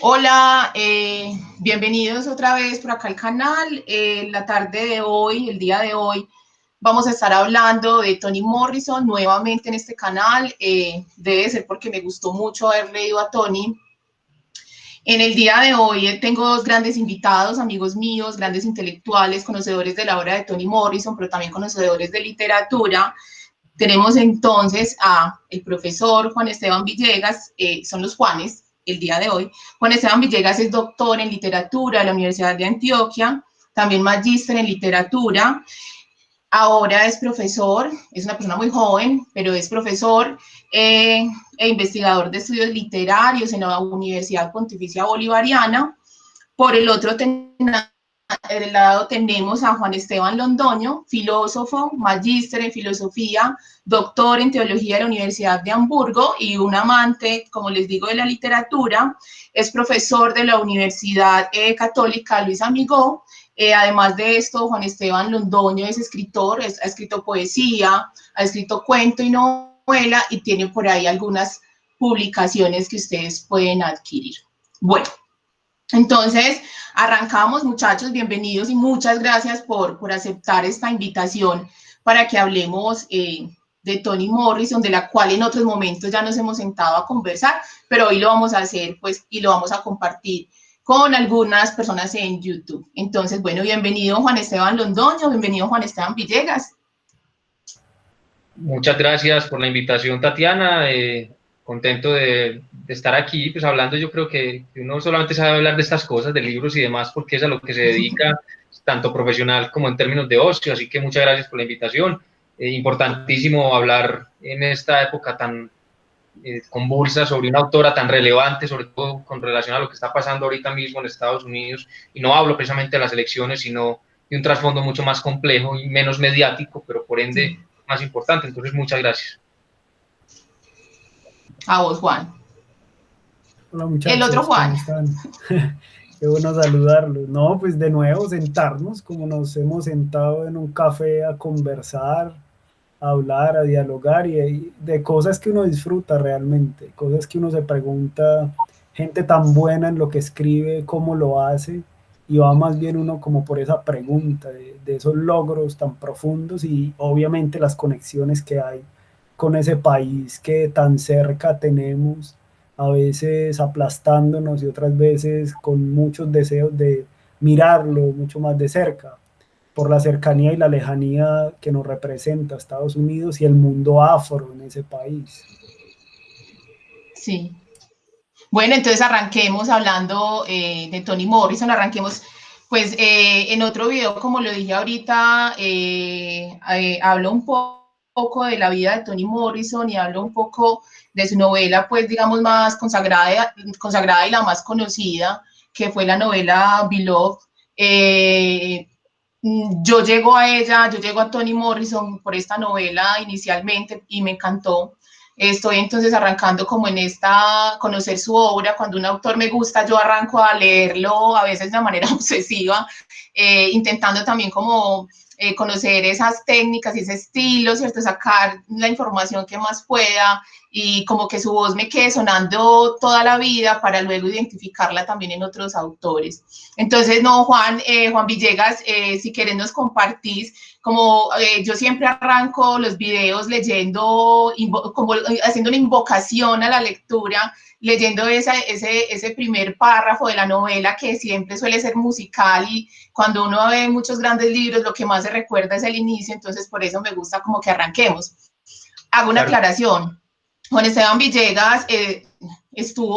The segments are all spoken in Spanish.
Hola, bienvenidos otra vez por acá al canal. La tarde de hoy, el día de hoy, vamos a estar hablando de Toni Morrison nuevamente en este canal. Debe ser porque me gustó mucho haber leído a Toni. En el día de hoy tengo dos grandes invitados, amigos míos, grandes intelectuales, conocedores de la obra de Toni Morrison, pero también conocedores de literatura. Tenemos entonces a el profesor Juan Esteban Villegas, son los Juanes el día de hoy. Juan Esteban Villegas es doctor en literatura de la Universidad de Antioquia, también magíster en literatura. Ahora es profesor, es una persona muy joven, pero es profesor e investigador de estudios literarios en la Universidad Pontificia Bolivariana. Por el otro del lado tenemos a Juan Esteban Londoño, filósofo, magíster en filosofía, doctor en teología de la Universidad de Hamburgo y un amante, como les digo, de la literatura. Es profesor de la Universidad Católica Luis Amigó. Además de esto, Juan Esteban Londoño es escritor, ha escrito poesía, ha escrito cuento y novela y tiene por ahí algunas publicaciones que ustedes pueden adquirir. Bueno, entonces, arrancamos, muchachos, bienvenidos y muchas gracias por aceptar esta invitación para que hablemos de Toni Morrison, de la cual en otros momentos ya nos hemos sentado a conversar, pero hoy lo vamos a hacer pues y lo vamos a compartir con algunas personas en YouTube. Entonces, bueno, bienvenido Juan Esteban Londoño, bienvenido Juan Esteban Villegas. Muchas gracias por la invitación, Tatiana. Contento de estar aquí, pues hablando. Yo creo que uno solamente sabe hablar de estas cosas, de libros y demás, porque es a lo que se dedica, tanto profesional como en términos de ocio. Así que muchas gracias por la invitación. Importantísimo hablar en esta época tan convulsa sobre una autora tan relevante, sobre todo con relación a lo que está pasando ahorita mismo en Estados Unidos. Y no hablo precisamente de las elecciones, sino de un trasfondo mucho más complejo y menos mediático, pero por ende más importante. Entonces, muchas gracias. A vos, Juan. Hola El otro muchachos, ¿cómo Juan. están? Qué bueno saludarlos. No, pues de nuevo sentarnos como nos hemos sentado en un café a conversar, a hablar, a dialogar y de cosas que uno disfruta realmente, cosas que uno se pregunta, gente tan buena en lo que escribe, cómo lo hace, y va más bien uno como por esa pregunta de esos logros tan profundos y obviamente las conexiones que hay con ese país que tan cerca tenemos, a veces aplastándonos y otras veces con muchos deseos de mirarlo mucho más de cerca por la cercanía y la lejanía que nos representa Estados Unidos y el mundo afro en ese país. Sí. Bueno, entonces arranquemos hablando de Toni Morrison, arranquemos, pues en otro video, como lo dije ahorita, hablo un poco de la vida de Toni Morrison y hablo un poco de su novela, pues digamos, más consagrada y la más conocida, que fue la novela Beloved. Yo llego a ella, yo llego a Toni Morrison por esta novela inicialmente y me encantó. Estoy entonces arrancando como en esta, conocer su obra. Cuando un autor me gusta, yo arranco a leerlo, a veces de manera obsesiva, intentando también como conocer esas técnicas y ese estilo, ¿cierto? Sacar la información que más pueda y como que su voz me quede sonando toda la vida para luego identificarla también en otros autores. Entonces, no, Juan Villegas, si querés nos compartís, como yo siempre arranco los videos leyendo, como haciendo una invocación a la lectura, leyendo ese primer párrafo de la novela que siempre suele ser musical y cuando uno ve muchos grandes libros lo que más se recuerda es el inicio, entonces por eso me gusta como que arranquemos. Hago una Claro. aclaración. Juan Esteban Villegas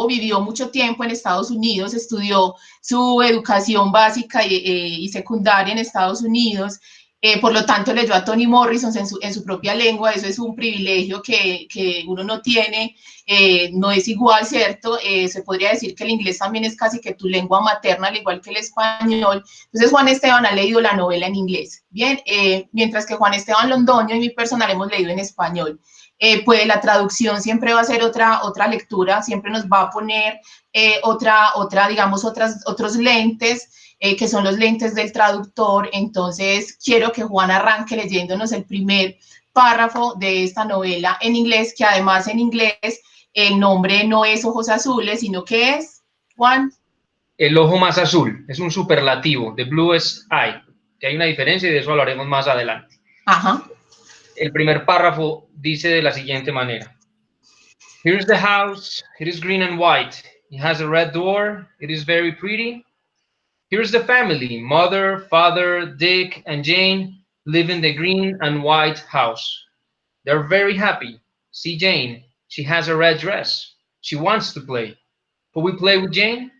vivió mucho tiempo en Estados Unidos, estudió su educación básica y secundaria en Estados Unidos, por lo tanto leyó a Toni Morrison en su propia lengua, eso es un privilegio que uno no tiene, no es igual, ¿cierto? Se podría decir que el inglés también es casi que tu lengua materna, al igual que el español. Entonces Juan Esteban ha leído la novela en inglés, bien, mientras que Juan Esteban Londoño y mi personal hemos leído en español. Pues la traducción siempre va a ser otra lectura, siempre nos va a poner digamos, otros lentes, que son los lentes del traductor. Entonces, quiero que Juan arranque leyéndonos el primer párrafo de esta novela en inglés, que además en inglés el nombre no es Ojos Azules, sino que es... Juan. El ojo más azul, es un superlativo, the bluest eye, que hay una diferencia y de eso hablaremos más adelante. Ajá. El primer párrafo dice de la siguiente manera. Here's the house, it is green and white, it has a red door, it is very pretty. Here's the family, mother, father, Dick, and Jane live in the green and white house. They're very happy. See Jane, she has a red dress. She wants to play. Will we play with Jane?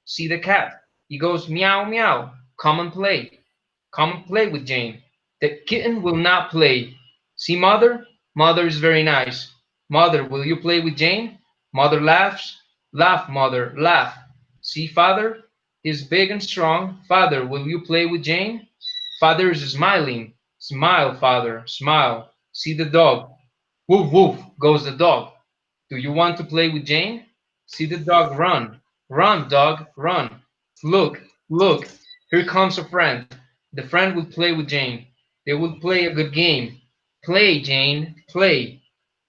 See the cat. He goes meow, meow. Come and play. Come and play with Jane. The kitten will not play. See mother? Mother is very nice. Mother, will you play with Jane? Mother laughs. Laugh, mother, laugh. See father? He's big and strong. Father, will you play with Jane? Father is smiling. Smile, father, smile. See the dog. Woof, woof, goes the dog. Do you want to play with Jane? See the dog run. Run, dog, run. Look, look, here comes a friend. The friend will play with Jane. They will play a good game. Play, Jane, play.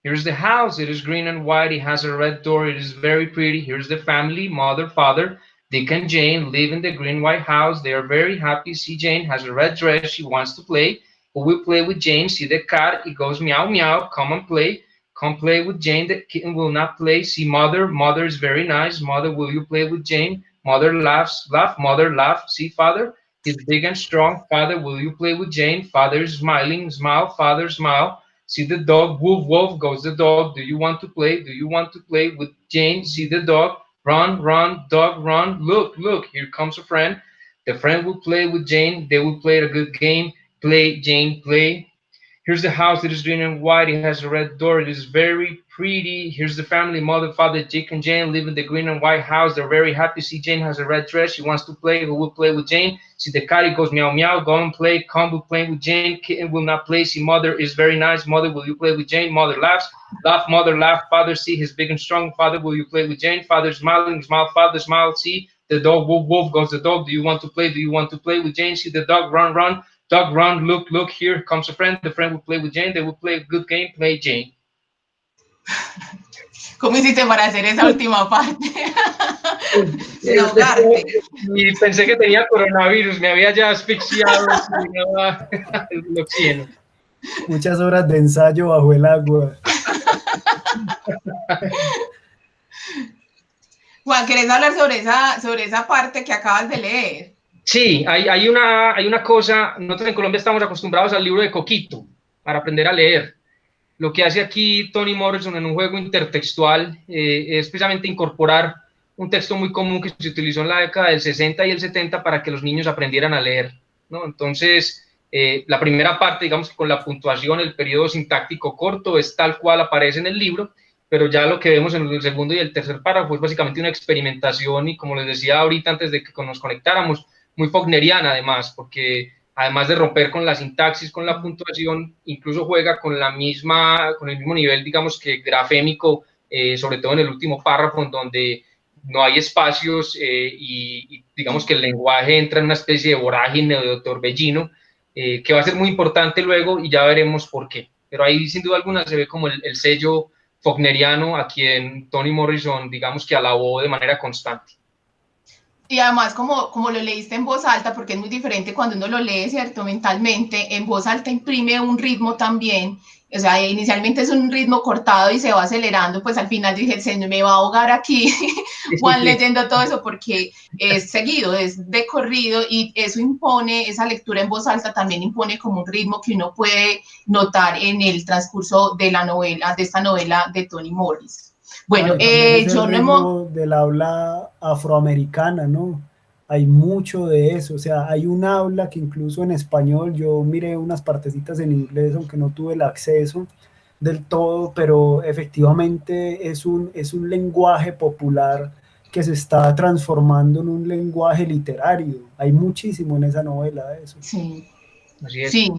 Here's the house. It is green and white. It has a red door. It is very pretty. Here's the family, mother, father. Dick and Jane live in the green white house. They are very happy. See, Jane has a red dress. She wants to play. Who will play with Jane? See the cat. It goes meow, meow. Come and play. Come play with Jane. The kitten will not play. See mother. Mother is very nice. Mother, will you play with Jane? Mother laughs. Laugh. Mother laugh. See father. He's big and strong. Father, will you play with Jane? Father is smiling. Smile. Father, smile. See the dog. Woof, woof goes the dog. Do you want to play? Do you want to play with Jane? See the dog. Run, run, dog, run. Look, look, here comes a friend. The friend will play with Jane. They will play a good game. Play, Jane, play. Here's the house. It is green and white. It has a red door. It is very pretty. Here's the family, mother, father, Dick and Jane live in the green and white house. They're very happy. See, Jane has a red dress. She wants to play. Who will play with Jane? See, the cat, it goes meow, meow. Go and play. Come, will play with Jane. Kitten will not play. See, mother is very nice. Mother, will you play with Jane? Mother laughs. Laugh, mother, laugh. Father, see, he's big and strong. Father, will you play with Jane? Father, smiling. Smile, father, smile. See, the dog, woof, woof goes the dog. Do you want to play? Do you want to play with Jane? See, the dog, run, run. Dog, run, look, look, here comes a friend. The friend will play with Jane. They will play a good game. Play, Jane. ¿Cómo hiciste para hacer esa última parte? Sin ahogarte. Y pensé que tenía coronavirus. Me había ya asfixiado. El oxígeno. Muchas horas de ensayo bajo el agua. Juan, ¿querés hablar sobre esa parte que acabas de leer? Sí, hay una cosa, nosotros en Colombia estamos acostumbrados al libro de Coquito para aprender a leer. Lo que hace aquí Toni Morrison en un juego intertextual es precisamente incorporar un texto muy común que se utilizó en la década del 60 y el 70 para que los niños aprendieran a leer, ¿no? Entonces, la primera parte, digamos, con la puntuación, el periodo sintáctico corto, es tal cual aparece en el libro, pero ya lo que vemos en el segundo y el tercer párrafo es básicamente una experimentación y, como les decía ahorita antes de que nos conectáramos, muy wagneriana además, porque además de romper con la sintaxis, con la puntuación, incluso juega con el mismo nivel, digamos, que grafémico, sobre todo en el último párrafo, en donde no hay espacios y digamos que el lenguaje entra en una especie de vorágine o de torbellino, que va a ser muy importante luego y ya veremos por qué. Pero ahí sin duda alguna se ve como el sello wagneriano a quien Toni Morrison, digamos, que alabó de manera constante. Y además, como lo leíste en voz alta, porque es muy diferente cuando uno lo lee, ¿cierto? Mentalmente, en voz alta imprime un ritmo también. O sea, inicialmente es un ritmo cortado y se va acelerando, pues al final dije, se me va a ahogar aquí Juan leyendo todo eso, porque es seguido, es de corrido, y eso impone, esa lectura en voz alta también impone como un ritmo que uno puede notar en el transcurso de la novela, de esta novela de Toni Morrison. Bueno, yo no hemos... del habla afroamericana, ¿no? Hay mucho de eso, o sea, hay un habla que incluso en español, yo miré unas partecitas en inglés, aunque no tuve el acceso del todo, pero efectivamente es un lenguaje popular que se está transformando en un lenguaje literario. Hay muchísimo en esa novela de eso. Sí, así es. Sí.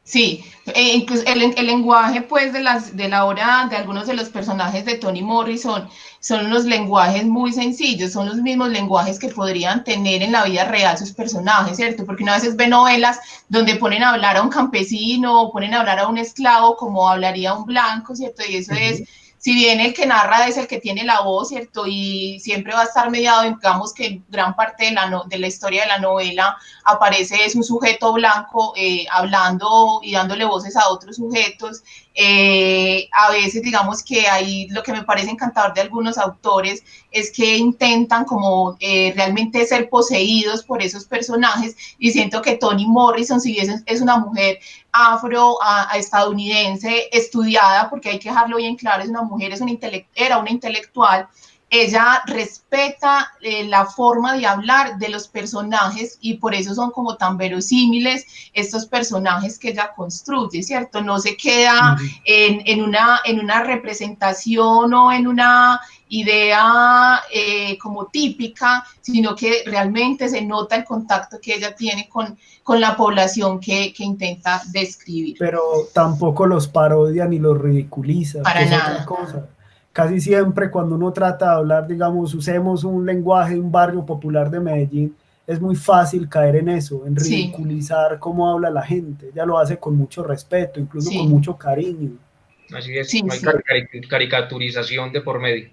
Sí, incluso el lenguaje pues de la obra de algunos de los personajes de Toni Morrison son unos lenguajes muy sencillos, son los mismos lenguajes que podrían tener en la vida real sus personajes, ¿cierto? Porque una vez ve novelas donde ponen a hablar a un campesino o ponen a hablar a un esclavo como hablaría un blanco, ¿cierto? Y eso es si bien el que narra es el que tiene la voz, ¿cierto? Y siempre va a estar mediado, digamos que gran parte de la historia de la novela aparece es un sujeto blanco hablando y dándole voces a otros sujetos. A veces digamos que ahí lo que me parece encantador de algunos autores es que intentan como realmente ser poseídos por esos personajes, y siento que Toni Morrison, si bien es una mujer estadounidense estudiada, porque hay que dejarlo bien claro, es una mujer, era una intelectual, ella respeta la forma de hablar de los personajes y por eso son como tan verosímiles estos personajes que ella construye, ¿cierto? No se queda en una representación o en una idea como típica, sino que realmente se nota el contacto que ella tiene con la población que intenta describir. Pero tampoco los parodia ni los ridiculiza, Para que es nada. otra cosa. Casi siempre cuando uno trata de hablar, digamos, usemos un lenguaje de un barrio popular de Medellín, es muy fácil caer en eso, en ridiculizar sí. Cómo habla la gente. Ella lo hace con mucho respeto, incluso sí. Con mucho cariño. Así es, sí, no hay caricaturización de por medio.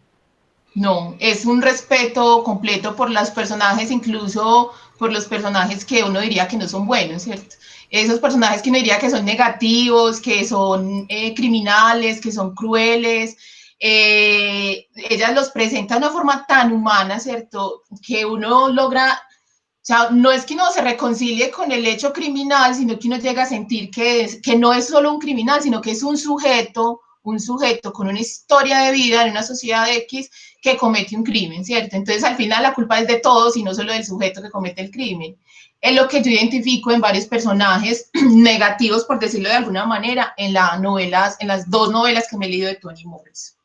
No, es un respeto completo por los personajes, incluso por los personajes que uno diría que no son buenos, ¿cierto? Esos personajes que uno diría que son negativos, que son criminales, que son crueles, ella los presenta de una forma tan humana, ¿cierto? Que uno logra, o sea, no es que uno se reconcilie con el hecho criminal, sino que uno llega a sentir que no es solo un criminal, sino que es un sujeto con una historia de vida en una sociedad X que comete un crimen, ¿cierto? Entonces, al final, la culpa es de todos y no solo del sujeto que comete el crimen. Es lo que yo identifico en varios personajes negativos, por decirlo de alguna manera, en las dos novelas que me he leído de Toni Morrison.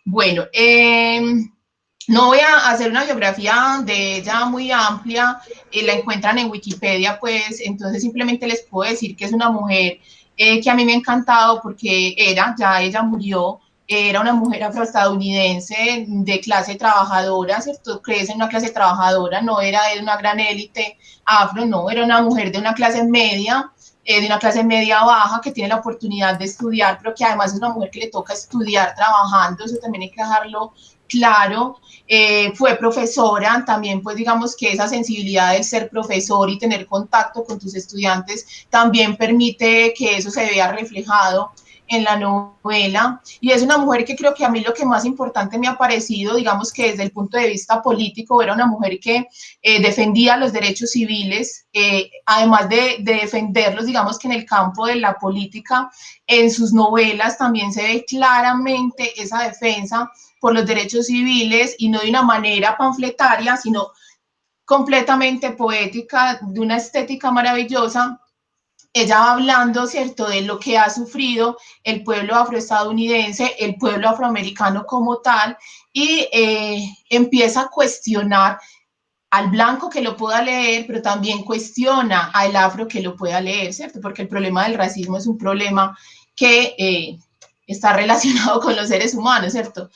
Bueno, no voy a hacer una biografía de ella muy amplia, la encuentran en Wikipedia, pues, entonces simplemente les puedo decir que es una mujer que a mí me ha encantado porque ella murió, era una mujer afroestadounidense de clase trabajadora, ¿cierto? Crece en una clase trabajadora, no era de una gran élite afro, no, era una mujer de una clase media baja, que tiene la oportunidad de estudiar, pero que además es una mujer que le toca estudiar trabajando, eso también hay que dejarlo claro. Fue profesora, también pues digamos que esa sensibilidad del ser profesor y tener contacto con tus estudiantes también permite que eso se vea reflejado en la novela, y es una mujer que creo que a mí lo que más importante me ha parecido, digamos que desde el punto de vista político, era una mujer que defendía los derechos civiles, además de defenderlos, digamos que en el campo de la política, en sus novelas también se ve claramente esa defensa por los derechos civiles, y no de una manera panfletaria, sino completamente poética, de una estética maravillosa. Ella va hablando, ¿cierto?, de lo que ha sufrido el pueblo afroestadounidense, el pueblo afroamericano como tal, y empieza a cuestionar al blanco que lo pueda leer, pero también cuestiona al afro que lo pueda leer, ¿cierto? Porque el problema del racismo es un problema que está relacionado con los seres humanos, ¿cierto?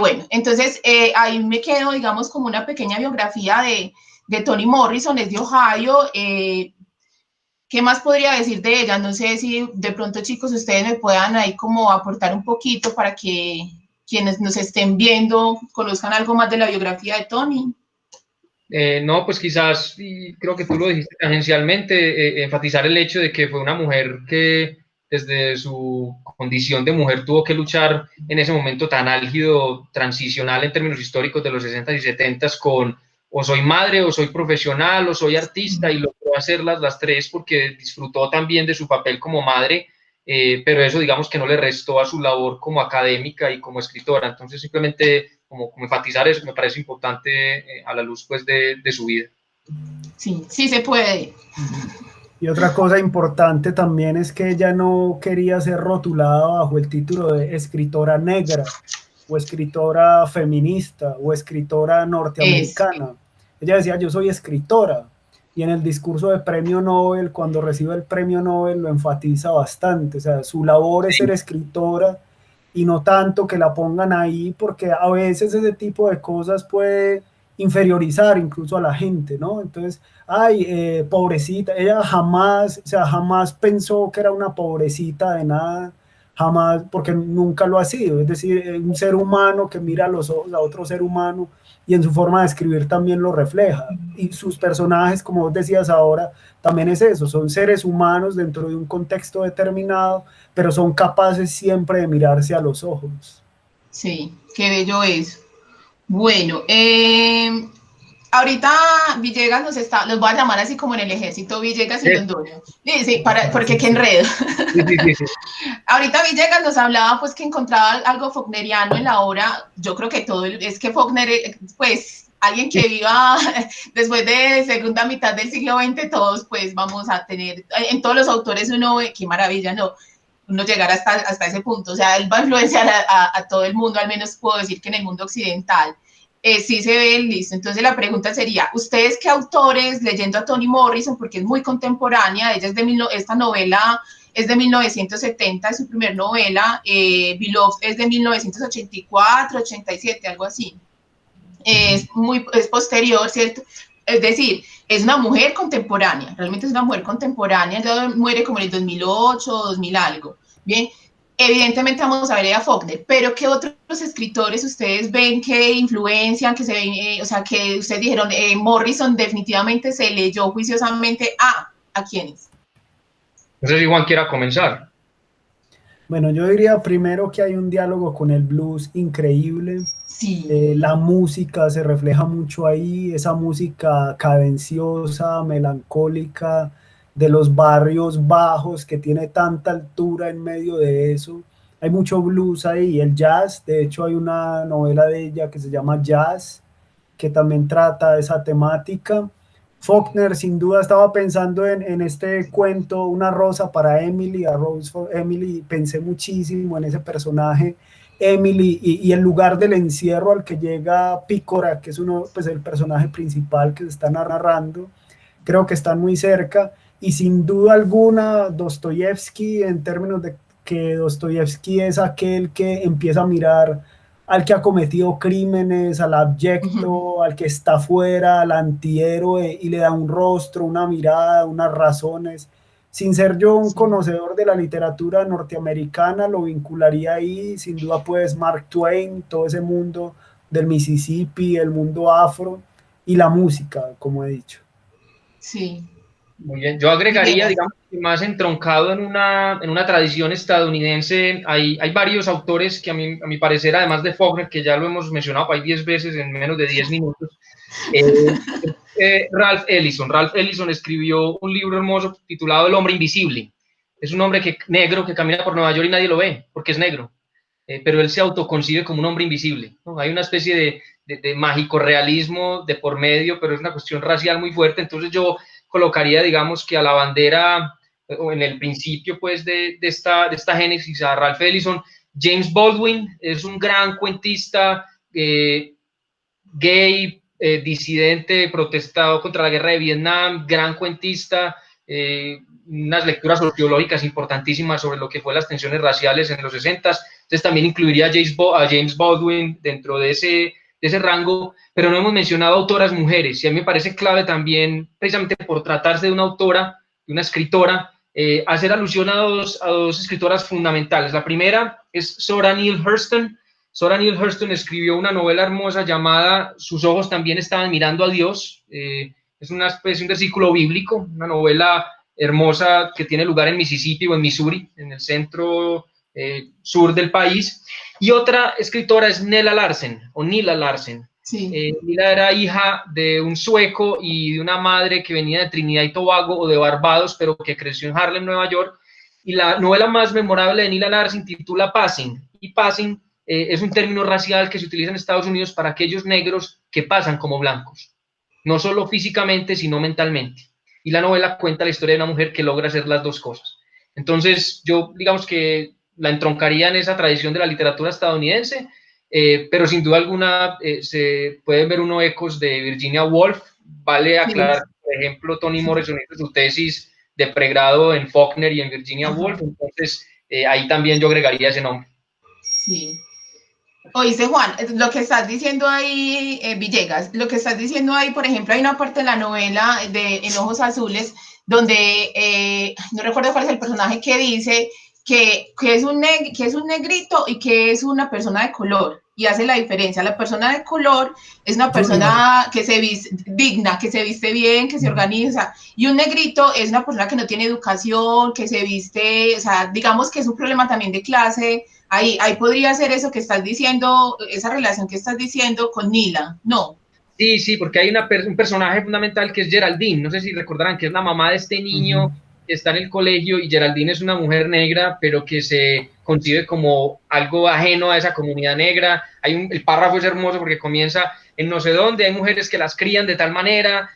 Bueno, entonces ahí me quedo, digamos, como una pequeña biografía de Toni Morrison, es de Ohio. ¿Qué más podría decir de ella? No sé si de pronto, chicos, ustedes me puedan ahí como aportar un poquito para que quienes nos estén viendo conozcan algo más de la biografía de Toni. No, pues quizás, y creo que tú lo dijiste tangencialmente, enfatizar el hecho de que fue una mujer que desde su condición de mujer tuvo que luchar en ese momento tan álgido, transicional en términos históricos de los 60 y 70 con o soy madre, o soy profesional, o soy artista, y logró hacerlas las tres porque disfrutó también de su papel como madre, pero eso digamos que no le restó a su labor como académica y como escritora. Entonces simplemente como enfatizar eso me parece importante a la luz pues de su vida. Sí, sí se puede. Y otra cosa importante también es que ella no quería ser rotulada bajo el título de escritora negra o escritora feminista o escritora norteamericana. Ella decía, yo soy escritora, y en el discurso de premio Nobel, cuando recibe el premio Nobel, lo enfatiza bastante. O sea, su labor es ser escritora y no tanto que la pongan ahí, porque a veces ese tipo de cosas puede inferiorizar incluso a la gente, ¿no? Entonces, ay, pobrecita, ella jamás, o sea, jamás pensó que era una pobrecita de nada, jamás, porque nunca lo ha sido, es decir, un ser humano que mira a los ojos a otro ser humano y en su forma de escribir también lo refleja. Y sus personajes, como vos decías ahora, también es eso, son seres humanos dentro de un contexto determinado, pero son capaces siempre de mirarse a los ojos. Sí, qué bello es. Bueno, ahorita Villegas los voy a llamar así como en el ejército, Villegas y Londoño. Sí, porque qué enredo. Sí, sí, sí, sí. Ahorita Villegas nos hablaba pues que encontraba algo faulkneriano en la obra. Yo creo que es que Faulkner, pues alguien que viva después de segunda mitad del siglo XX, todos pues vamos a tener, en todos los autores uno ve, qué maravilla, ¿no? Uno llegar hasta ese punto, o sea, él va a influenciar a todo el mundo, al menos puedo decir que en el mundo occidental. Sí se ve listo. Entonces la pregunta sería, ¿ustedes qué autores, leyendo a Toni Morrison, porque es muy contemporánea, ella es esta novela es de 1970, es su primer novela, Beloved es de 1984, 87, algo así. Es posterior, ¿cierto? Es decir, es una mujer contemporánea, realmente es una mujer contemporánea, ella muere como en el 2008, 2000 algo, ¿bien? Evidentemente vamos a ver a Faulkner, pero ¿qué otros escritores ustedes ven que influencian, que se ven, o sea, que ustedes dijeron, Morrison definitivamente se leyó juiciosamente a quiénes? No sé si Juan quiera comenzar. Bueno, yo diría primero que hay un diálogo con el blues increíble. Sí. La música se refleja mucho ahí, esa música cadenciosa, melancólica, de los barrios bajos que tiene tanta altura en medio de eso. Hay mucho blues ahí, el jazz, de hecho hay una novela de ella que se llama Jazz, que también trata esa temática. Faulkner, sin duda, estaba pensando en este cuento, Una rosa para Emily, a Rose for Emily, pensé muchísimo en ese personaje, Emily, y el lugar del encierro al que llega Pícora, que es uno, pues el personaje principal que se está narrando, creo que están muy cerca, y sin duda alguna, Dostoyevsky, en términos de que Dostoyevsky es aquel que empieza a mirar al que ha cometido crímenes, al abyecto, al que está fuera, al antihéroe, y le da un rostro, una mirada, unas razones. Sin ser yo un conocedor de la literatura norteamericana, lo vincularía ahí, sin duda pues Mark Twain, todo ese mundo del Mississippi, el mundo afro y la música, como he dicho. Sí. Muy bien, yo agregaría, digamos, más entroncado en una tradición estadounidense, hay varios autores que a mi parecer, además de Faulkner, que ya lo hemos mencionado hay 10 veces en menos de 10 minutos, Ralph Ellison. Ralph Ellison escribió un libro hermoso titulado El hombre invisible. Es un hombre negro que camina por Nueva York y nadie lo ve porque es negro, pero él se autoconcibe como un hombre invisible, ¿no? Hay una especie de mágico realismo de por medio, pero es una cuestión racial muy fuerte, entonces yo colocaría, digamos, que a la bandera, o en el principio, pues, de esta génesis, a Ralph Ellison. James Baldwin es un gran cuentista gay, disidente, protestado contra la guerra de Vietnam, gran cuentista, unas lecturas sociológicas importantísimas sobre lo que fue las tensiones raciales en los 60. Entonces también incluiría a James Baldwin dentro de ese rango, pero no hemos mencionado autoras mujeres, y a mí me parece clave también, precisamente por tratarse de una autora, de una escritora, hacer alusión a dos escritoras fundamentales. La primera es Zora Neale Hurston. Zora Neale Hurston escribió una novela hermosa llamada Sus ojos también estaban mirando a Dios. Es una especie, un versículo bíblico, una novela hermosa que tiene lugar en Mississippi o en Missouri, en el centro sur del país. Y otra escritora es Nilla Larsen, o Nilla Larsen. Sí. Nilla era hija de un sueco y de una madre que venía de Trinidad y Tobago o de Barbados, pero que creció en Harlem, Nueva York. Y la novela más memorable de Nilla Larsen titula Passing. Y Passing es un término racial que se utiliza en Estados Unidos para aquellos negros que pasan como blancos, no solo físicamente, sino mentalmente. Y la novela cuenta la historia de una mujer que logra hacer las dos cosas. Entonces, yo digamos que la entroncaría en esa tradición de la literatura estadounidense, pero sin duda alguna se pueden ver unos ecos de Virginia Woolf. Vale aclarar, por ejemplo, Toni Morrison hizo su tesis de pregrado en Faulkner y en Virginia Woolf, entonces ahí también yo agregaría ese nombre. Sí. Oíste, Juan, lo que estás diciendo ahí, Villegas, lo que estás diciendo ahí, por ejemplo, hay una parte de la novela de En Ojos Azules donde, no recuerdo cuál es el personaje que dice que es un negrito y que es una persona de color, y hace la diferencia. La persona de color es una persona que se viste digna, que se viste bien, que se organiza, y un negrito es una persona que no tiene educación, que se viste, o sea, digamos que es un problema también de clase. Ahí podría ser eso que estás diciendo, esa relación que estás diciendo con Nila, ¿no? Sí, sí, porque hay un personaje fundamental que es Geraldine, no sé si recordarán, que es la mamá de este niño que está en el colegio, y Geraldine es una mujer negra, pero que se concibe como algo ajeno a esa comunidad negra. El párrafo es hermoso porque comienza en no sé dónde, hay mujeres que las crían de tal manera,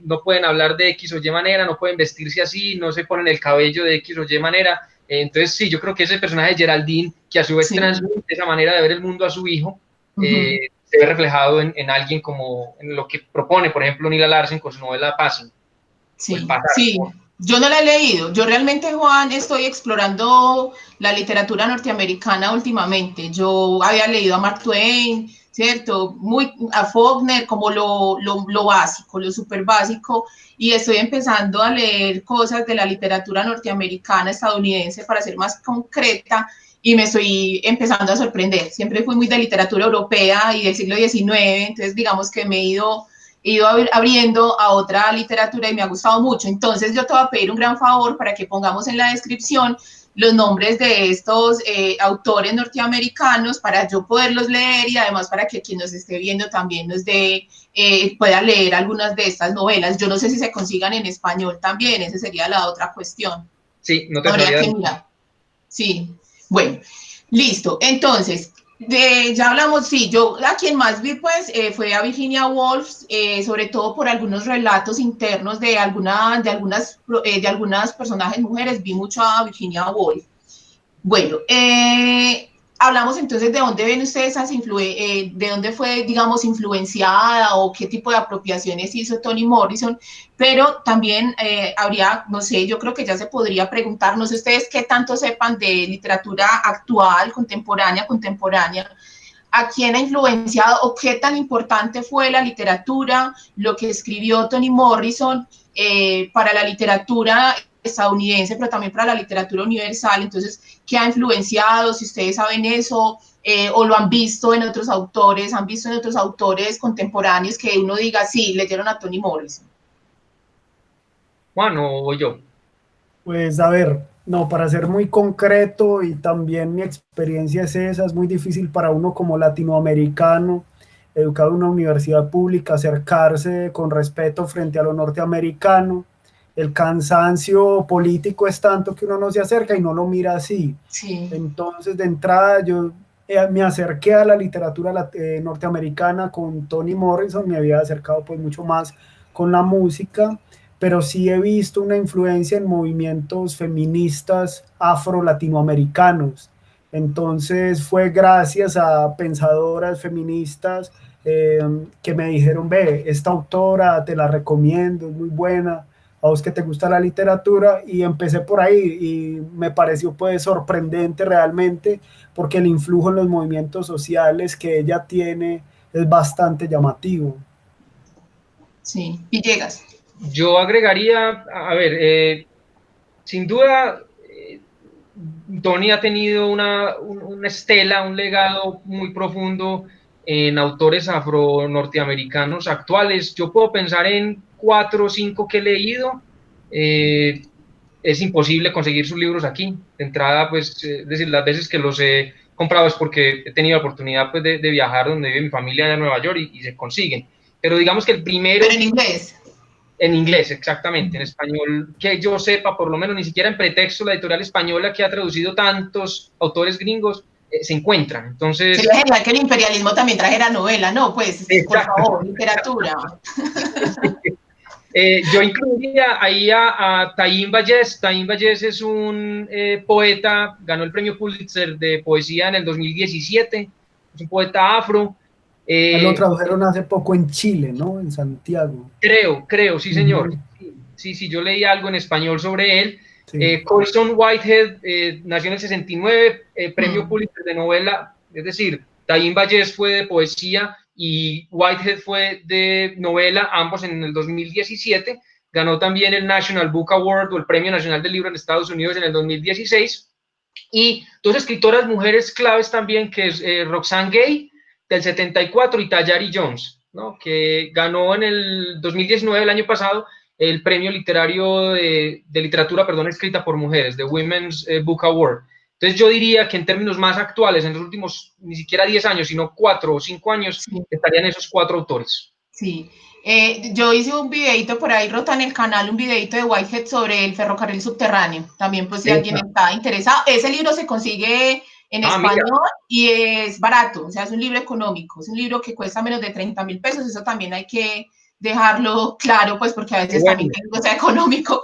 no pueden hablar de X o Y manera, no pueden vestirse así, no se ponen el cabello de X o Y manera. Entonces sí, yo creo que ese personaje de Geraldine, que a su vez transmite esa manera de ver el mundo a su hijo, se ve reflejado en alguien como en lo que propone, por ejemplo, Nila Larsen con su novela Passing. Sí, sí. Yo no la he leído. Yo realmente, Juan, estoy explorando la literatura norteamericana últimamente. Yo había leído a Mark Twain, ¿cierto? A Faulkner, como lo básico, lo súper básico, y estoy empezando a leer cosas de la literatura norteamericana, estadounidense, para ser más concreta, y me estoy empezando a sorprender. Siempre fui muy de literatura europea y del siglo XIX, entonces digamos que me he ido abriendo a otra literatura y me ha gustado mucho. Entonces yo te voy a pedir un gran favor para que pongamos en la descripción los nombres de estos autores norteamericanos para yo poderlos leer, y además para que quien nos esté viendo también pueda leer algunas de estas novelas. Yo no sé si se consigan en español también, esa sería la otra cuestión. Sí, no te sabría. Sí, bueno, listo. Entonces, ya hablamos, sí, yo a quien más vi pues fue a Virginia Woolf, sobre todo por algunos relatos internos de algunas personajes mujeres. Vi mucho a Virginia Woolf. Bueno, hablamos entonces de dónde ven ustedes de dónde fue, digamos, influenciada, o qué tipo de apropiaciones hizo Toni Morrison, pero también habría, no sé, yo creo que ya se podría preguntar, no sé ustedes qué tanto sepan de literatura actual, contemporánea, a quién ha influenciado o qué tan importante fue la literatura, lo que escribió Toni Morrison para la literatura estadounidense, pero también para la literatura universal. Entonces, ¿qué ha influenciado? Si ustedes saben eso, o lo han visto en otros autores, contemporáneos que uno diga, sí, leyeron a Toni Morrison. Juan, o yo. Pues a ver, no, para ser muy concreto, y también mi experiencia es esa, es muy difícil para uno como latinoamericano, educado en una universidad pública, acercarse con respeto frente a lo norteamericano. El cansancio político es tanto que uno no se acerca y no lo mira así. Sí. Entonces, de entrada, yo me acerqué a la literatura norteamericana con Toni Morrison, me había acercado pues mucho más con la música, pero sí he visto una influencia en movimientos feministas afro-latinoamericanos. Entonces fue gracias a pensadoras feministas que me dijeron, ve, esta autora te la recomiendo, es muy buena, a vos que te gusta la literatura, y empecé por ahí y me pareció pues sorprendente realmente, porque el influjo en los movimientos sociales que ella tiene es bastante llamativo. Sí, Villegas. Yo agregaría, a ver, sin duda, Toni ha tenido una estela, un legado muy profundo en autores afro-norteamericanos actuales. Yo puedo pensar en 4 o 5 que he leído. Es imposible conseguir sus libros aquí. De entrada, pues, es decir, las veces que los he comprado es porque he tenido la oportunidad pues, de viajar donde vive mi familia en Nueva York, y se consiguen. Pero digamos que el primero... Pero en inglés. En inglés, exactamente. En español, que yo sepa, por lo menos ni siquiera en pretexto, la editorial española que ha traducido tantos autores gringos se encuentran. Entonces... Sería genial que el imperialismo también trajera novela, ¿no? Pues, exacto. Por favor, literatura. Yo incluiría ahí a Taín Vallés. Taín Vallés es un poeta, ganó el premio Pulitzer de poesía en el 2017, es un poeta afro. Lo tradujeron hace poco en Chile, ¿no? En Santiago. Creo, sí, señor. Sí, yo leí algo en español sobre él. Sí. Colson Whitehead nació en el 69, premio Pulitzer de novela, es decir, Taín Vallés fue de poesía y Whitehead fue de novela, ambos en el 2017, ganó también el National Book Award o el Premio Nacional del Libro en Estados Unidos en el 2016, y dos escritoras mujeres claves también, que es Roxane Gay, del 74, y Tayari Jones, ¿no? Que ganó en el 2019, el año pasado, el premio literario de literatura, perdón, escrita por mujeres, de Women's Book Award. Entonces yo diría que en términos más actuales, en los últimos ni siquiera 10 años, sino 4 o 5 años, sí, estarían esos 4 autores. Sí, yo hice un videito por ahí, Rota, en el canal, un videito de Whitehead sobre el ferrocarril subterráneo. También, pues, si alguien está interesado. Ese libro se consigue en español, mira, y es barato, o sea, es un libro económico, es un libro que cuesta menos de 30.000 pesos, eso también hay que dejarlo claro, pues, porque a veces también que no sea económico,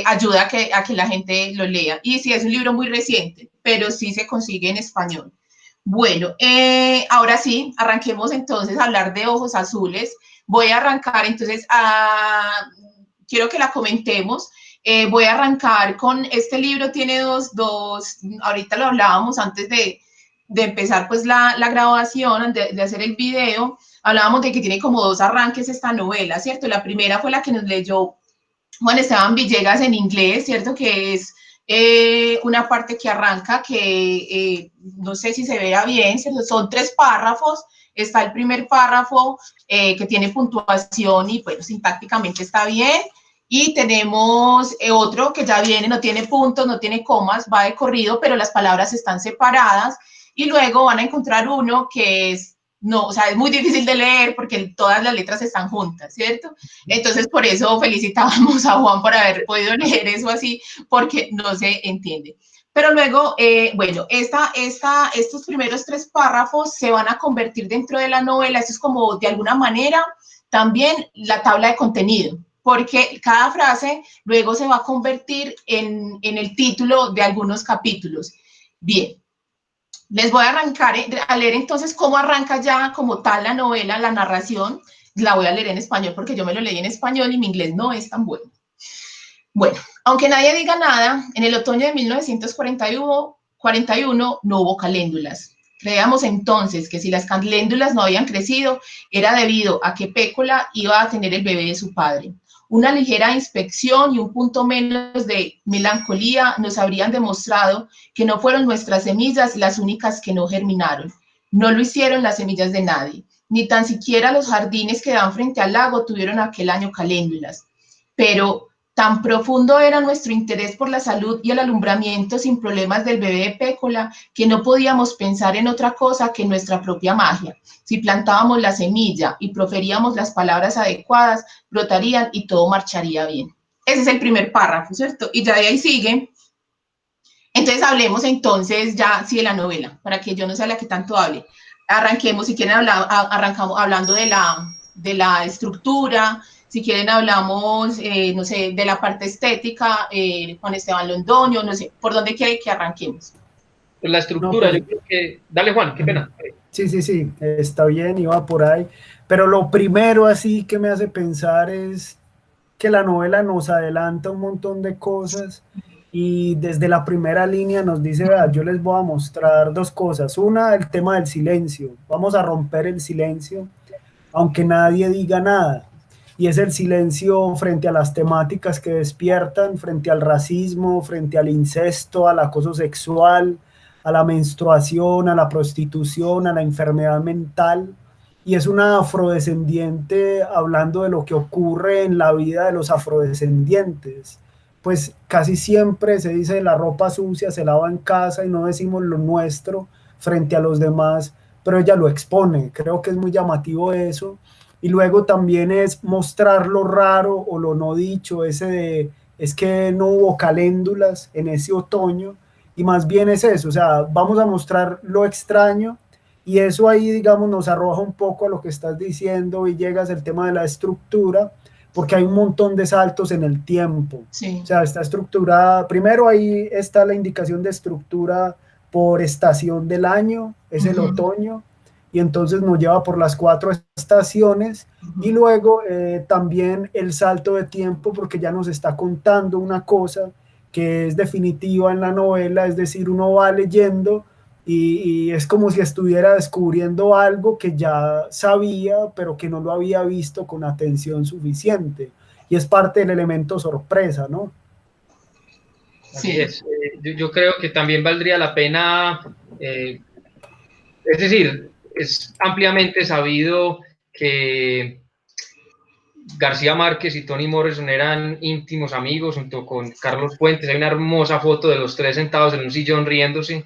ayuda a que la gente lo lea. Y sí, es un libro muy reciente, pero sí se consigue en español. Bueno, ahora sí, arranquemos entonces a hablar de Ojos Azules. Voy a arrancar entonces quiero que la comentemos. Voy a arrancar con este libro, tiene dos, ahorita lo hablábamos antes de empezar pues la grabación, de hacer el video, hablábamos de que tiene como 2 arranques esta novela, ¿cierto? La primera fue la que nos leyó Juan Esteban Villegas en inglés, ¿cierto? Que es una parte que arranca que no sé si se vea bien, son 3 párrafos. Está el primer párrafo que tiene puntuación y bueno, sintácticamente está bien. Y tenemos otro que ya viene, no tiene puntos, no tiene comas, va de corrido, pero las palabras están separadas. Y luego van a encontrar uno que es, no, o sea, es muy difícil de leer porque todas las letras están juntas, ¿cierto? Entonces, por eso felicitábamos a Juan por haber podido leer eso así, porque no se entiende. Pero luego, bueno, estos primeros 3 párrafos se van a convertir dentro de la novela. Esto es como, de alguna manera, también la tabla de contenido, porque cada frase luego se va a convertir en el título de algunos capítulos. Bien, les voy a arrancar a leer entonces cómo arranca ya como tal la novela, la narración. La voy a leer en español porque yo me lo leí en español y mi inglés no es tan bueno. Bueno, aunque nadie diga nada, en el otoño de 1941 no hubo caléndulas. Creíamos entonces que si las caléndulas no habían crecido, era debido a que Pécola iba a tener el bebé de su padre. Una ligera inspección y un punto menos de melancolía nos habrían demostrado que no fueron nuestras semillas las únicas que no germinaron. No lo hicieron las semillas de nadie, ni tan siquiera los jardines que dan frente al lago tuvieron aquel año caléndulas. Pero tan profundo era nuestro interés por la salud y el alumbramiento sin problemas del bebé de Pécola que no podíamos pensar en otra cosa que en nuestra propia magia. Si plantábamos la semilla y proferíamos las palabras adecuadas, brotarían y todo marcharía bien. Ese es el primer párrafo, ¿cierto? Y ya de ahí sigue. Entonces hablemos entonces ya sí de la novela, para que yo no sea la que tanto hable. Arranquemos, si quieren arrancamos hablando de la estructura. Si quieren hablamos, no sé, de la parte estética, Juan Esteban Londoño, no sé, ¿por dónde quiere que arranquemos? Pues la estructura, no, pues, yo creo que... Dale, Juan, qué pena. Sí, está bien, iba por ahí. Pero lo primero así que me hace pensar es que la novela nos adelanta un montón de cosas y desde la primera línea nos dice, vea, yo les voy a mostrar 2 cosas. Una, el tema del silencio. Vamos a romper el silencio, aunque nadie diga nada. Y es el silencio frente a las temáticas que despiertan, frente al racismo, frente al incesto, al acoso sexual, a la menstruación, a la prostitución, a la enfermedad mental. Y es una afrodescendiente hablando de lo que ocurre en la vida de los afrodescendientes. Pues casi siempre se dice la ropa sucia se lava en casa y no decimos lo nuestro frente a los demás, pero ella lo expone. Creo que es muy llamativo eso. Y luego también es mostrar lo raro o lo no dicho, ese de, es que no hubo caléndulas en ese otoño, y más bien es eso, o sea, vamos a mostrar lo extraño, y eso ahí, digamos, nos arroja un poco a lo que estás diciendo, y llegas al tema de la estructura, porque hay un montón de saltos en el tiempo. Sí. O sea, está estructurada, primero ahí está la indicación de estructura por estación del año, es el otoño, y entonces nos lleva por las 4 estaciones, y luego también el salto de tiempo, porque ya nos está contando una cosa que es definitiva en la novela, es decir, uno va leyendo y es como si estuviera descubriendo algo que ya sabía, pero que no lo había visto con atención suficiente. y es parte del elemento sorpresa, ¿no? Así es. Yo creo que también valdría la pena, es decir, es ampliamente sabido que García Márquez y Toni Morrison eran íntimos amigos junto con Carlos Fuentes. Hay una hermosa foto de los tres sentados en un sillón riéndose.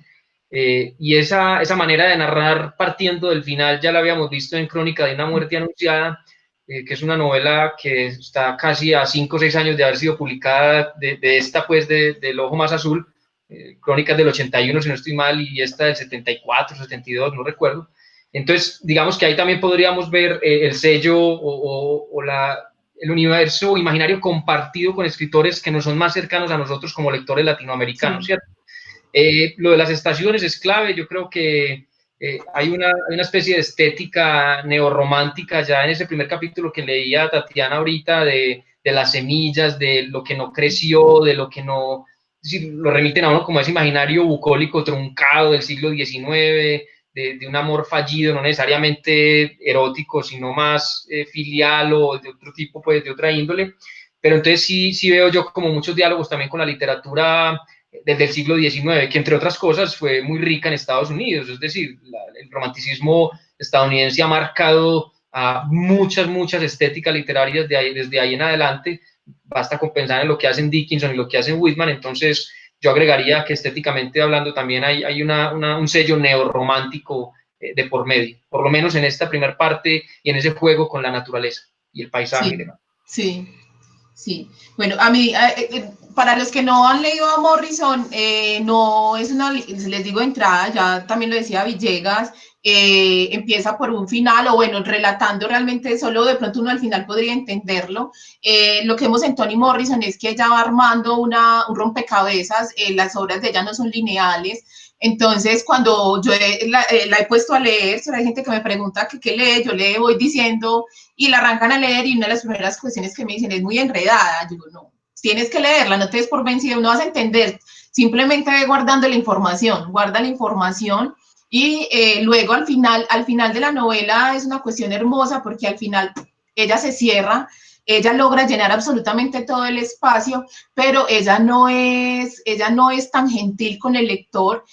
Y esa manera de narrar partiendo del final ya la habíamos visto en Crónica de una muerte anunciada, que es una novela que está casi a 5 o 6 años de haber sido publicada, de esta pues del Ojo Más Azul, Crónicas del 81 si no estoy mal, y esta del 74, 72, no recuerdo. Entonces, digamos que ahí también podríamos ver el sello o el universo imaginario compartido con escritores que nos son más cercanos a nosotros como lectores latinoamericanos, ¿cierto? Lo de las estaciones es clave. Yo creo que hay una especie de estética neorromántica ya en ese primer capítulo que leía Tatiana ahorita, de las semillas, de lo que no creció, de lo que no... Es decir, lo remiten a uno como ese imaginario bucólico truncado del siglo XIX, de un amor fallido, no necesariamente erótico, sino más filial o de otro tipo, pues de otra índole. Pero entonces sí veo yo como muchos diálogos también con la literatura desde el siglo XIX, que entre otras cosas fue muy rica en Estados Unidos. Es decir, el romanticismo estadounidense ha marcado a muchas estéticas literarias desde ahí en adelante. Basta con pensar en lo que hacen Dickinson y lo que hacen Whitman. Entonces yo agregaría que estéticamente hablando también hay un sello neorromántico de por medio, por lo menos en esta primera parte y en ese juego con la naturaleza y el paisaje. Sí, sí. Bueno, a mí, para los que no han leído a Morrison, no es una, les digo de entrada, ya también lo decía Villegas, empieza por un final, o bueno, relatando realmente, solo de pronto uno al final podría entenderlo. Lo que vemos en Toni Morrison es que ella va armando un rompecabezas, las obras de ella no son lineales. Entonces, cuando yo la he puesto a leer, hay gente que me pregunta que qué lee, yo le voy diciendo y la arrancan a leer, y una de las primeras cuestiones que me dicen es muy enredada. Yo digo, no, tienes que leerla, no te des por vencido, no vas a entender, simplemente ve guardando la información, guarda la información. Y luego al final de la novela es una cuestión hermosa, porque al final ella se cierra, ella logra llenar absolutamente todo el espacio, pero ella no es tan gentil con el lector.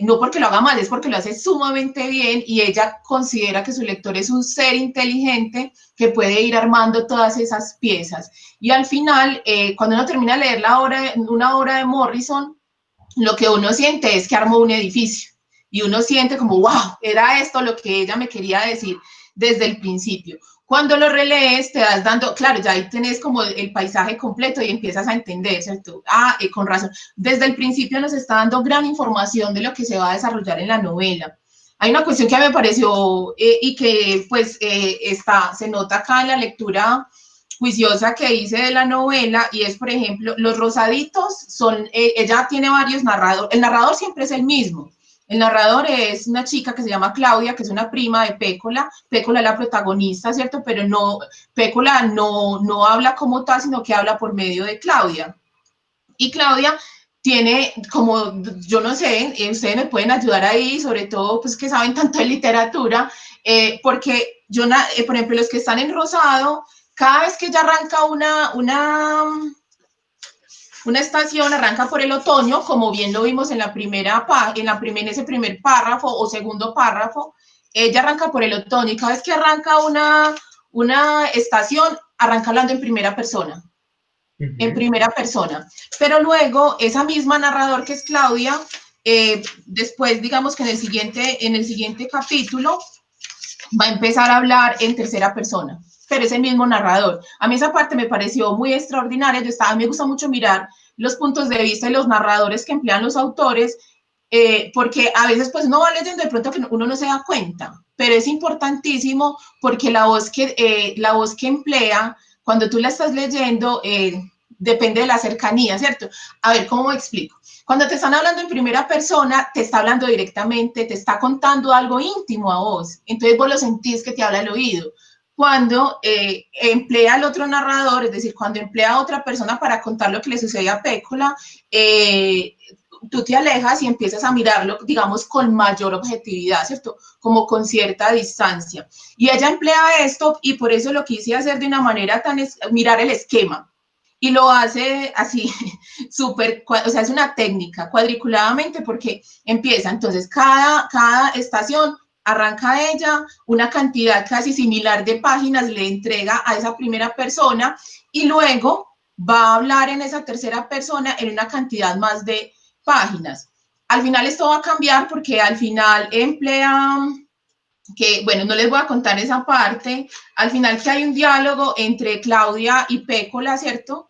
No porque lo haga mal, es porque lo hace sumamente bien, y ella considera que su lector es un ser inteligente que puede ir armando todas esas piezas. Y al final, cuando uno termina de leer una obra de Morrison, lo que uno siente es que armó un edificio, y uno siente como, wow, era esto lo que ella me quería decir desde el principio. Cuando lo relees, te das dando, claro, ya ahí tenés como el paisaje completo y empiezas a entender, ¿cierto? Con razón. Desde el principio nos está dando gran información de lo que se va a desarrollar en la novela. Hay una cuestión que a mí me pareció y que pues se nota acá en la lectura juiciosa que hice de la novela, y es, por ejemplo, los rosaditos son, ella tiene varios narradores, el narrador siempre es el mismo. El narrador es una chica que se llama Claudia, que es una prima de Pécola. Pécola es la protagonista, ¿cierto? Pero no, Pécola no habla como tal, sino que habla por medio de Claudia. Y Claudia tiene como, yo no sé, ustedes me pueden ayudar ahí, sobre todo pues que saben tanto de literatura, porque por ejemplo, los que están en rosado, cada vez que ella arranca una estación, arranca por el otoño, como bien lo vimos en ese primer párrafo o segundo párrafo. Ella arranca por el otoño, y cada vez que arranca una estación, arranca hablando en primera persona. En primera persona. Pero luego, esa misma narrador que es Claudia, después, digamos que en el siguiente capítulo, va a empezar a hablar en tercera persona, pero es el mismo narrador. A mí esa parte me pareció muy extraordinaria. Me gusta mucho mirar los puntos de vista y los narradores que emplean los autores, porque a veces pues uno va leyendo de pronto que uno no se da cuenta, pero es importantísimo, porque la voz que emplea cuando tú la estás leyendo depende de la cercanía, ¿cierto? A ver, ¿cómo explico? Cuando te están hablando en primera persona, te está hablando directamente, te está contando algo íntimo a vos, entonces vos lo sentís que te habla al oído. Cuando emplea al otro narrador, es decir, cuando emplea a otra persona para contar lo que le sucede a Pécola, tú te alejas y empiezas a mirarlo, digamos, con mayor objetividad, ¿cierto? Como con cierta distancia. Y ella emplea esto y por eso lo quise hacer de una manera mirar el esquema. Y lo hace así, súper, o sea, es una técnica cuadriculadamente porque empieza, entonces, cada estación arranca ella, una cantidad casi similar de páginas le entrega a esa primera persona y luego va a hablar en esa tercera persona en una cantidad más de páginas. Al final esto va a cambiar porque al final emplea, que bueno, no les voy a contar esa parte, al final que hay un diálogo entre Claudia y Pécola, ¿cierto?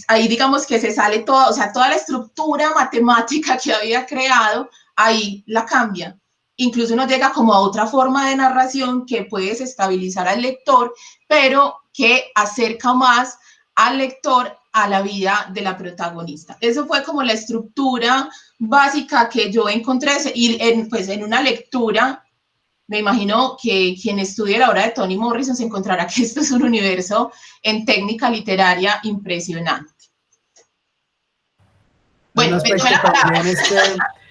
Ahí digamos que se sale toda, o sea, toda la estructura matemática que había creado, ahí la cambia. Incluso nos llega como a otra forma de narración que puede desestabilizar al lector, pero que acerca más al lector a la vida de la protagonista. Eso fue como la estructura básica que yo encontré y pues en una lectura, me imagino que quien estudie la obra de Toni Morrison se encontrará que esto es un universo en técnica literaria impresionante. Bueno, también es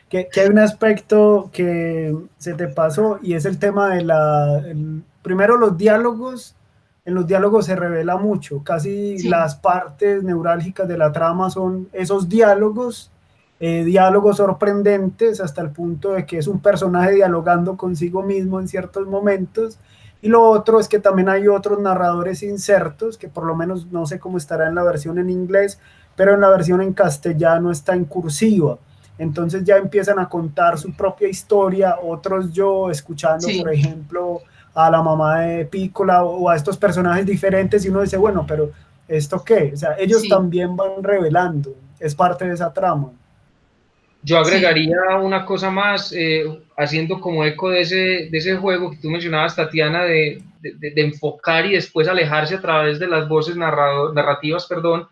que hay un aspecto que se te pasó y es el tema de primero los diálogos. En los diálogos se revela mucho, casi sí. Las partes neurálgicas de la trama son esos diálogos, diálogos sorprendentes hasta el punto de que es un personaje dialogando consigo mismo en ciertos momentos. Y lo otro es que también hay otros narradores insertos, que por lo menos no sé cómo estará en la versión en inglés, pero en la versión en castellano está en cursiva. Entonces ya empiezan a contar su propia historia, otros yo escuchando, sí. Por ejemplo, a la mamá de Pícola o a estos personajes diferentes y uno dice, bueno, pero ¿esto qué? O sea, ellos sí. También van revelando, es parte de esa trama. Yo agregaría sí. Una cosa más, haciendo como eco de ese juego que tú mencionabas, Tatiana, de enfocar y después alejarse a través de las voces narrativas, perdón.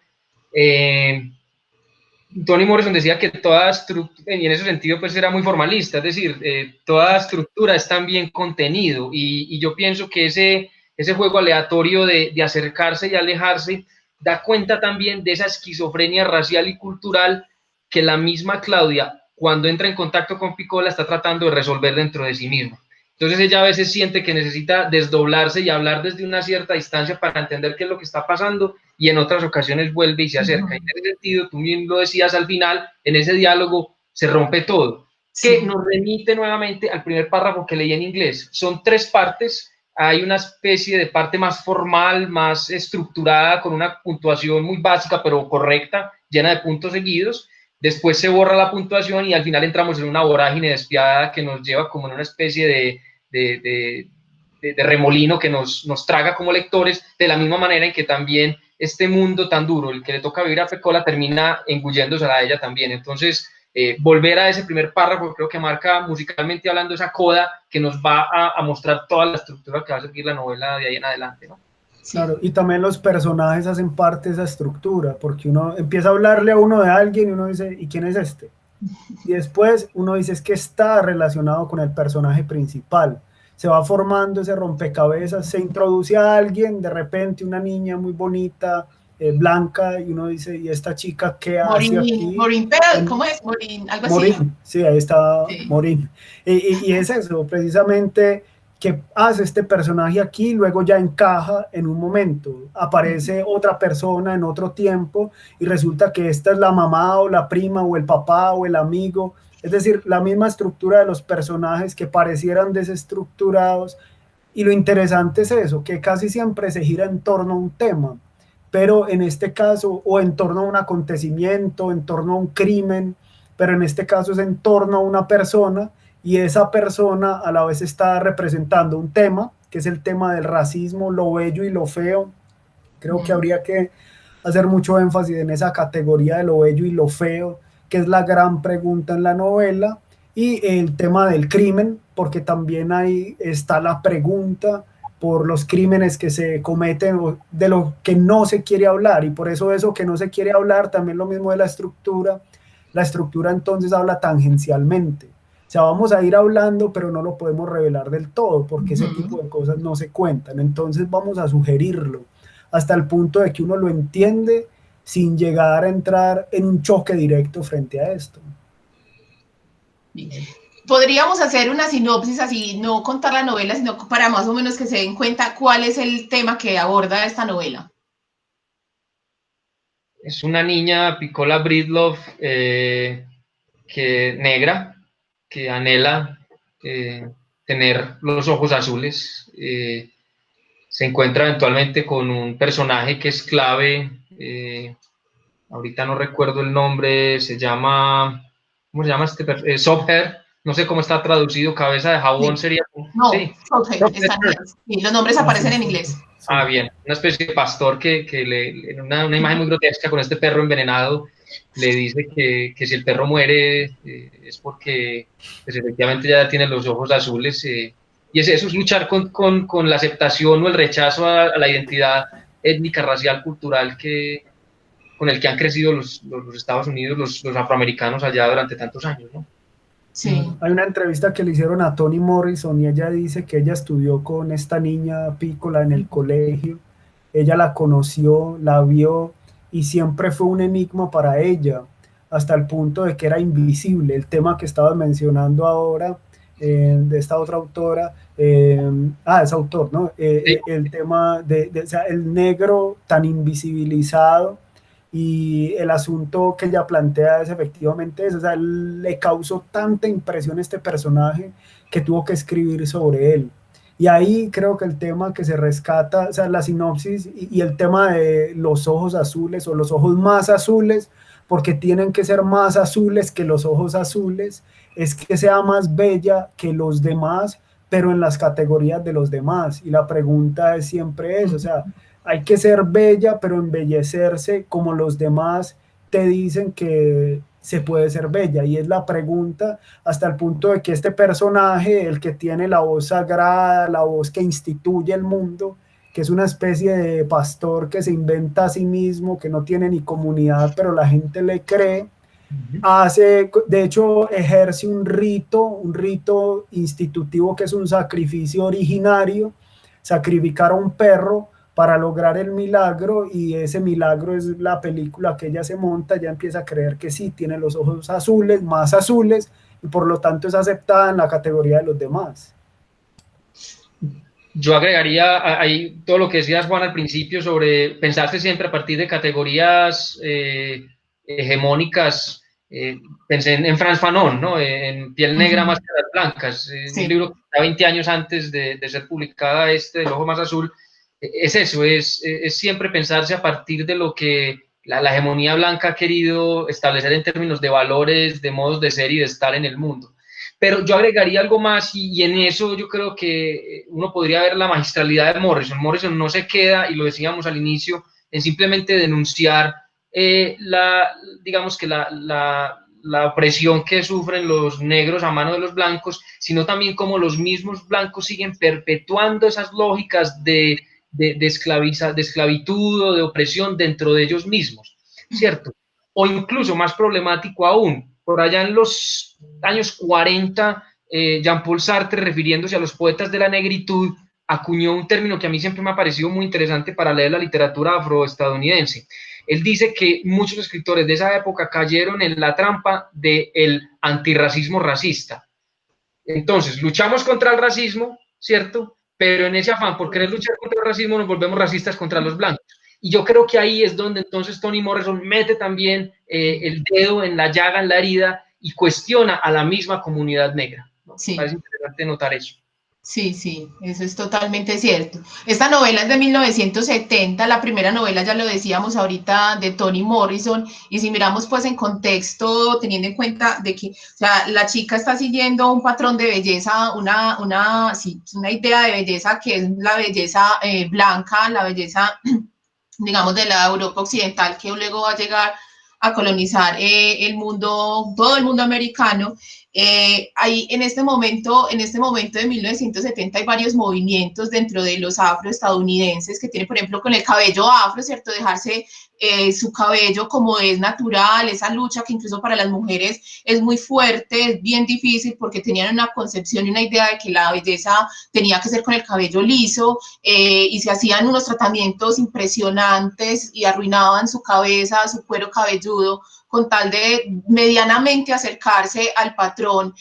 Toni Morrison decía que toda estructura, y en ese sentido pues era muy formalista, es decir, toda estructura es también contenido, y yo pienso que ese juego aleatorio de acercarse y alejarse da cuenta también de esa esquizofrenia racial y cultural que la misma Claudia, cuando entra en contacto con Pícola, está tratando de resolver dentro de sí misma. Entonces ella a veces siente que necesita desdoblarse y hablar desde una cierta distancia para entender qué es lo que está pasando, y en otras ocasiones vuelve y se acerca. Y en ese sentido, tú bien lo decías al final, en ese diálogo se rompe todo, que nos remite nuevamente al primer párrafo que leí en inglés. Son 3 partes, hay una especie de parte más formal, más estructurada, con una puntuación muy básica, pero correcta, llena de puntos seguidos. Después se borra la puntuación y al final entramos en una vorágine despiadada que nos lleva como en una especie de remolino que nos traga como lectores, de la misma manera en que también este mundo tan duro, el que le toca vivir a Pécola, termina engulléndose a ella también. Entonces, volver a ese primer párrafo creo que marca, musicalmente hablando, esa coda que nos va a mostrar toda la estructura que va a seguir la novela de ahí en adelante, ¿no? Sí. Claro, y también los personajes hacen parte de esa estructura, porque uno empieza a hablarle a uno de alguien y uno dice, ¿y quién es este? Y después uno dice, es que está relacionado con el personaje principal. Se va formando ese rompecabezas, se introduce a alguien, de repente una niña muy bonita, blanca, y uno dice, ¿y esta chica qué hace aquí? Morín, ¿cómo es? Morín, algo así. Morín, sí, ahí está sí. Morín. Y es eso, precisamente, que hace este personaje aquí, luego ya encaja en un momento, aparece otra persona en otro tiempo y resulta que esta es la mamá o la prima o el papá o el amigo, es decir, la misma estructura de los personajes que parecieran desestructurados. Y lo interesante es eso, que casi siempre se gira en torno a un tema, pero en este caso, o en torno a un acontecimiento, en torno a un crimen, pero en este caso es en torno a una persona, y esa persona a la vez está representando un tema, que es el tema del racismo, lo bello y lo feo. Creo que habría que hacer mucho énfasis en esa categoría de lo bello y lo feo, que es la gran pregunta en la novela, y el tema del crimen, porque también ahí está la pregunta por los crímenes que se cometen, o de lo que no se quiere hablar, y por eso que no se quiere hablar, también lo mismo de la estructura entonces habla tangencialmente. O sea, vamos a ir hablando, pero no lo podemos revelar del todo, porque ese tipo de cosas no se cuentan. Entonces vamos a sugerirlo hasta el punto de que uno lo entiende sin llegar a entrar en un choque directo frente a esto. Podríamos hacer una sinopsis así, no contar la novela, sino para más o menos que se den cuenta cuál es el tema que aborda esta novela. Es una niña, Piccola Breedlove, negra, que anhela tener los ojos azules. Se encuentra eventualmente con un personaje que es clave, ahorita no recuerdo el nombre, ¿cómo se llama este? Sobher, no sé cómo está traducido, cabeza de jabón, sí. sería. No, sí. está en inglés. Sí, los nombres aparecen en inglés. Sí. Bien, una especie de pastor que una imagen muy grotesca con este perro envenenado, le dice que si el perro muere es porque pues, efectivamente ya tiene los ojos azules, y eso es luchar con la aceptación o el rechazo a la identidad étnica, racial, cultural con el que han crecido los Estados Unidos, los afroamericanos allá durante tantos años, ¿no? Sí. Hay una entrevista que le hicieron a Toni Morrison y ella dice que ella estudió con esta niña Piccola en el colegio, ella la conoció, la vio y siempre fue un enigma para ella, hasta el punto de que era invisible. El tema que estabas mencionando ahora, de esta otra autora, es autor, ¿no? Sí. El tema o sea, el negro tan invisibilizado. Y el asunto que ella plantea es efectivamente eso, o sea, le causó tanta impresión este personaje que tuvo que escribir sobre él. Y ahí creo que el tema que se rescata, o sea, la sinopsis y el tema de los ojos azules o los ojos más azules, porque tienen que ser más azules que los ojos azules, es que sea más bella que los demás, pero en las categorías de los demás. Y la pregunta es siempre eso, o sea, hay que ser bella, pero embellecerse como los demás te dicen que se puede ser bella. Y es la pregunta hasta el punto de que este personaje, el que tiene la voz sagrada, la voz que instituye el mundo, que es una especie de pastor que se inventa a sí mismo, que no tiene ni comunidad, pero la gente le cree, de hecho, ejerce un rito institutivo que es un sacrificio originario, sacrificar a un perro para lograr el milagro, y ese milagro es la película que ella se monta. Ella empieza a creer que sí, tiene los ojos azules, más azules, y por lo tanto es aceptada en la categoría de los demás. Yo agregaría ahí todo lo que decías, Juan, al principio sobre pensarse siempre a partir de categorías hegemónicas. Pensé en Frantz Fanon, ¿no? En Piel Negra, Máscaras Blancas, sí. Un libro que está 20 años antes de ser publicada, El Ojo Más Azul. Es eso, es siempre pensarse a partir de lo que la hegemonía blanca ha querido establecer en términos de valores, de modos de ser y de estar en el mundo. Pero yo agregaría algo más, y en eso yo creo que uno podría ver la magistralidad de Morrison. Morrison no se queda, y lo decíamos al inicio, en simplemente denunciar digamos que la opresión que sufren los negros a mano de los blancos, sino también cómo los mismos blancos siguen perpetuando esas lógicas de esclavitud o de opresión dentro de ellos mismos, ¿cierto? O incluso más problemático aún, por allá en los años 40, Jean-Paul Sartre, refiriéndose a los poetas de la negritud, acuñó un término que a mí siempre me ha parecido muy interesante para leer la literatura afroestadounidense. Él dice que muchos escritores de esa época cayeron en la trampa del antirracismo racista. Entonces, luchamos contra el racismo, ¿cierto? Pero en ese afán por querer luchar contra el racismo nos volvemos racistas contra los blancos. Y yo creo que ahí es donde entonces Toni Morrison mete también el dedo en la llaga, en la herida, y cuestiona a la misma comunidad negra, ¿no? Sí. Me parece interesante notar eso. Sí, sí, eso es totalmente cierto. Esta novela es de 1970, la primera novela, ya lo decíamos ahorita, de Toni Morrison, y si miramos pues en contexto, teniendo en cuenta de que, o sea, la chica está siguiendo un patrón de belleza, una idea de belleza que es la belleza blanca, la belleza, digamos, de la Europa occidental, que luego va a llegar a colonizar el mundo, todo el mundo americano. Hay en este momento de 1970 hay varios movimientos dentro de los afroestadounidenses que tienen, por ejemplo, con el cabello afro, ¿cierto? Dejarse su cabello como es natural, esa lucha que incluso para las mujeres es muy fuerte, es bien difícil porque tenían una concepción y una idea de que la belleza tenía que ser con el cabello liso, y se hacían unos tratamientos impresionantes y arruinaban su cabeza, su cuero cabelludo, con tal de medianamente acercarse al patrón,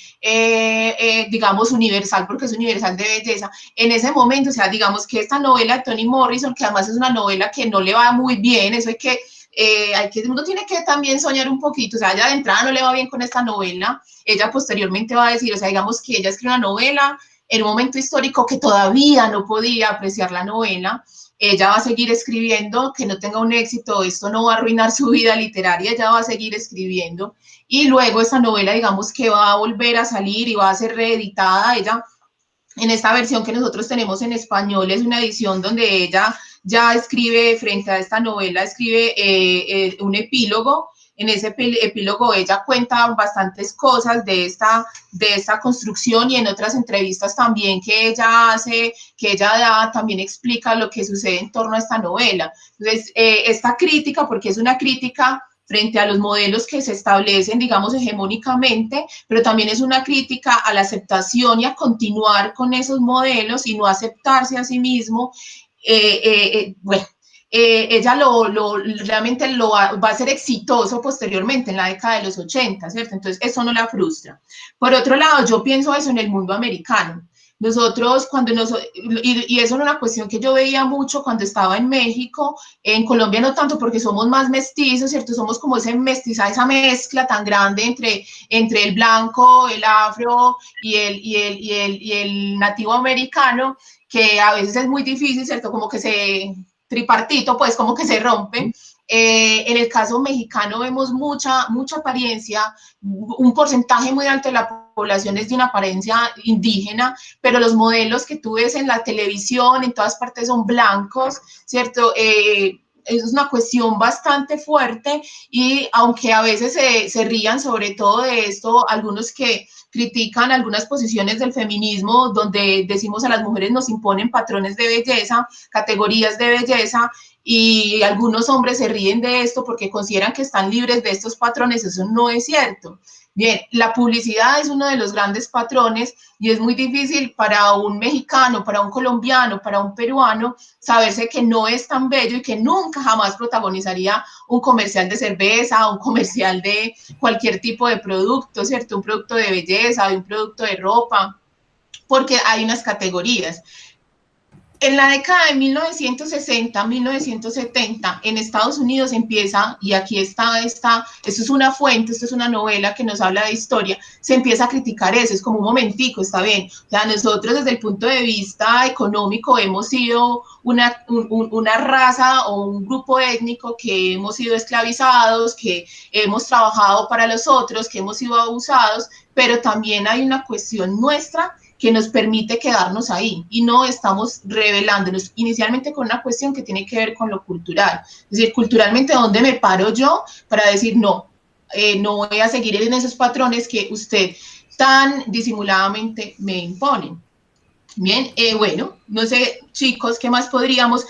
digamos, universal, porque es universal de belleza. En ese momento, o sea, digamos que esta novela de Toni Morrison, que además es una novela que no le va muy bien, eso uno tiene que también soñar un poquito, o sea, ella de entrada no le va bien con esta novela, ella posteriormente va a decir, o sea, digamos que ella escribe una novela en un momento histórico que todavía no podía apreciar la novela, ella va a seguir escribiendo, que no tenga un éxito, esto no va a arruinar su vida literaria, ella va a seguir escribiendo, y luego esta novela, digamos que va a volver a salir y va a ser reeditada, ella, en esta versión que nosotros tenemos en español, es una edición donde ella ya escribe, frente a esta novela, escribe un epílogo. En ese epílogo ella cuenta bastantes cosas de esta construcción, y en otras entrevistas también que ella hace, que ella da, también explica lo que sucede en torno a esta novela. Entonces, esta crítica, porque es una crítica frente a los modelos que se establecen, digamos, hegemónicamente, pero también es una crítica a la aceptación y a continuar con esos modelos y no aceptarse a sí mismo. Bueno, ella realmente va a ser exitoso posteriormente en la década de los 80, ¿cierto? Entonces, eso no la frustra. Por otro lado, yo pienso eso en el mundo americano. Nosotros, y eso era una cuestión que yo veía mucho cuando estaba en México, en Colombia no tanto porque somos más mestizos, ¿cierto? Somos como esa mezcla tan grande entre el blanco, el afro y el nativo americano, que a veces es muy difícil, ¿cierto? Como que tripartito, pues como que se rompe. En el caso mexicano vemos mucha apariencia, un porcentaje muy alto de la población es de una apariencia indígena, pero los modelos que tú ves en la televisión, en todas partes son blancos, ¿cierto? Es una cuestión bastante fuerte, y aunque a veces se rían sobre todo de esto, algunos que critican algunas posiciones del feminismo donde decimos a las mujeres nos imponen patrones de belleza, categorías de belleza, y algunos hombres se ríen de esto porque consideran que están libres de estos patrones. Eso no es cierto. Bien, la publicidad es uno de los grandes patrones, y es muy difícil para un mexicano, para un colombiano, para un peruano, saberse que no es tan bello y que nunca jamás protagonizaría un comercial de cerveza, un comercial de cualquier tipo de producto, ¿cierto? Un producto de belleza, un producto de ropa, porque hay unas categorías. En la década de 1960, 1970, en Estados Unidos empieza, y aquí esto es una fuente, esto es una novela que nos habla de historia, se empieza a criticar eso, es como un momentico, está bien. O sea, nosotros desde el punto de vista económico hemos sido una raza o un grupo étnico que hemos sido esclavizados, que hemos trabajado para los otros, que hemos sido abusados, pero también hay una cuestión nuestra que nos permite quedarnos ahí, y no estamos revelándonos inicialmente con una cuestión que tiene que ver con lo cultural. Es decir, culturalmente, ¿dónde me paro yo para decir no? No voy a seguir en esos patrones que usted tan disimuladamente me impone. Bien, bueno, no sé, chicos, ¿qué más podríamos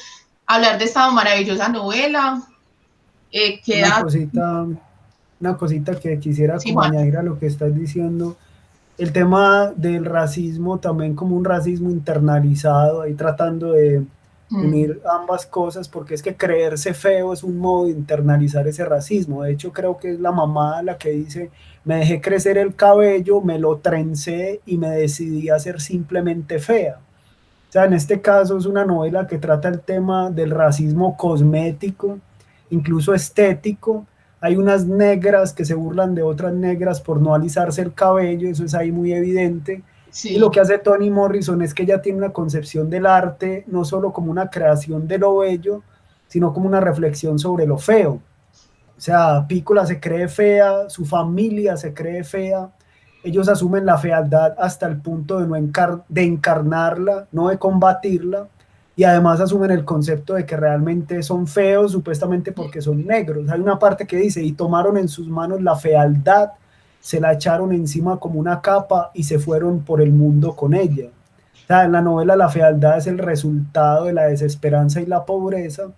hablar de esta maravillosa novela? Una cosita que quisiera Sí, como añadir a lo que estás diciendo. El tema del racismo también como un racismo internalizado, ahí tratando de unir ambas cosas, porque es que creerse feo es un modo de internalizar ese racismo. De hecho, creo que es la mamá la que dice, me dejé crecer el cabello, me lo trencé y me decidí a ser simplemente fea. O sea, en este caso es una novela que trata el tema del racismo cosmético, incluso estético. Hay unas negras que se burlan de otras negras por no alisarse el cabello, eso es ahí muy evidente. Sí. Y lo que hace Toni Morrison es que ella tiene una concepción del arte no solo como una creación de lo bello, sino como una reflexión sobre lo feo. O sea, Piccola se cree fea, su familia se cree fea, ellos asumen la fealdad hasta el punto de encarnarla, no de combatirla, y además asumen el concepto de que realmente son feos supuestamente porque son negros. Hay una parte que dice, y tomaron en sus manos la fealdad se la echaron encima como una capa y se fueron por el mundo con ella. O sea, en la novela la fealdad es el resultado de la desesperanza y la pobreza,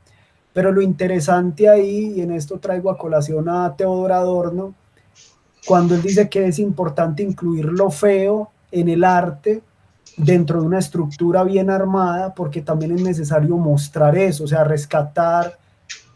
pero lo interesante ahí, y en esto traigo a colación a Theodor Adorno, cuando él dice que es importante incluir lo feo en el arte dentro de una estructura bien armada, porque también es necesario mostrar eso, o sea, rescatar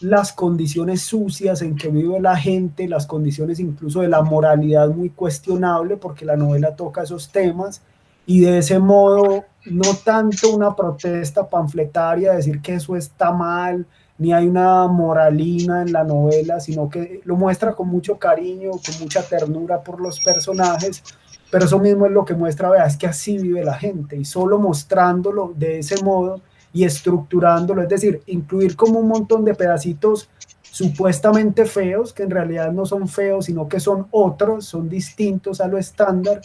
las condiciones sucias en que vive la gente, las condiciones incluso de la moralidad muy cuestionable, porque la novela toca esos temas, y de ese modo, no tanto una protesta panfletaria, decir que eso está mal, ni hay una moralina en la novela, sino que lo muestra con mucho cariño, con mucha ternura por los personajes, pero eso mismo es lo que muestra, vea, es que así vive la gente, y solo mostrándolo de ese modo y estructurándolo, es decir, incluir como un montón de pedacitos supuestamente feos, que en realidad no son feos, sino que son otros, son distintos a lo estándar,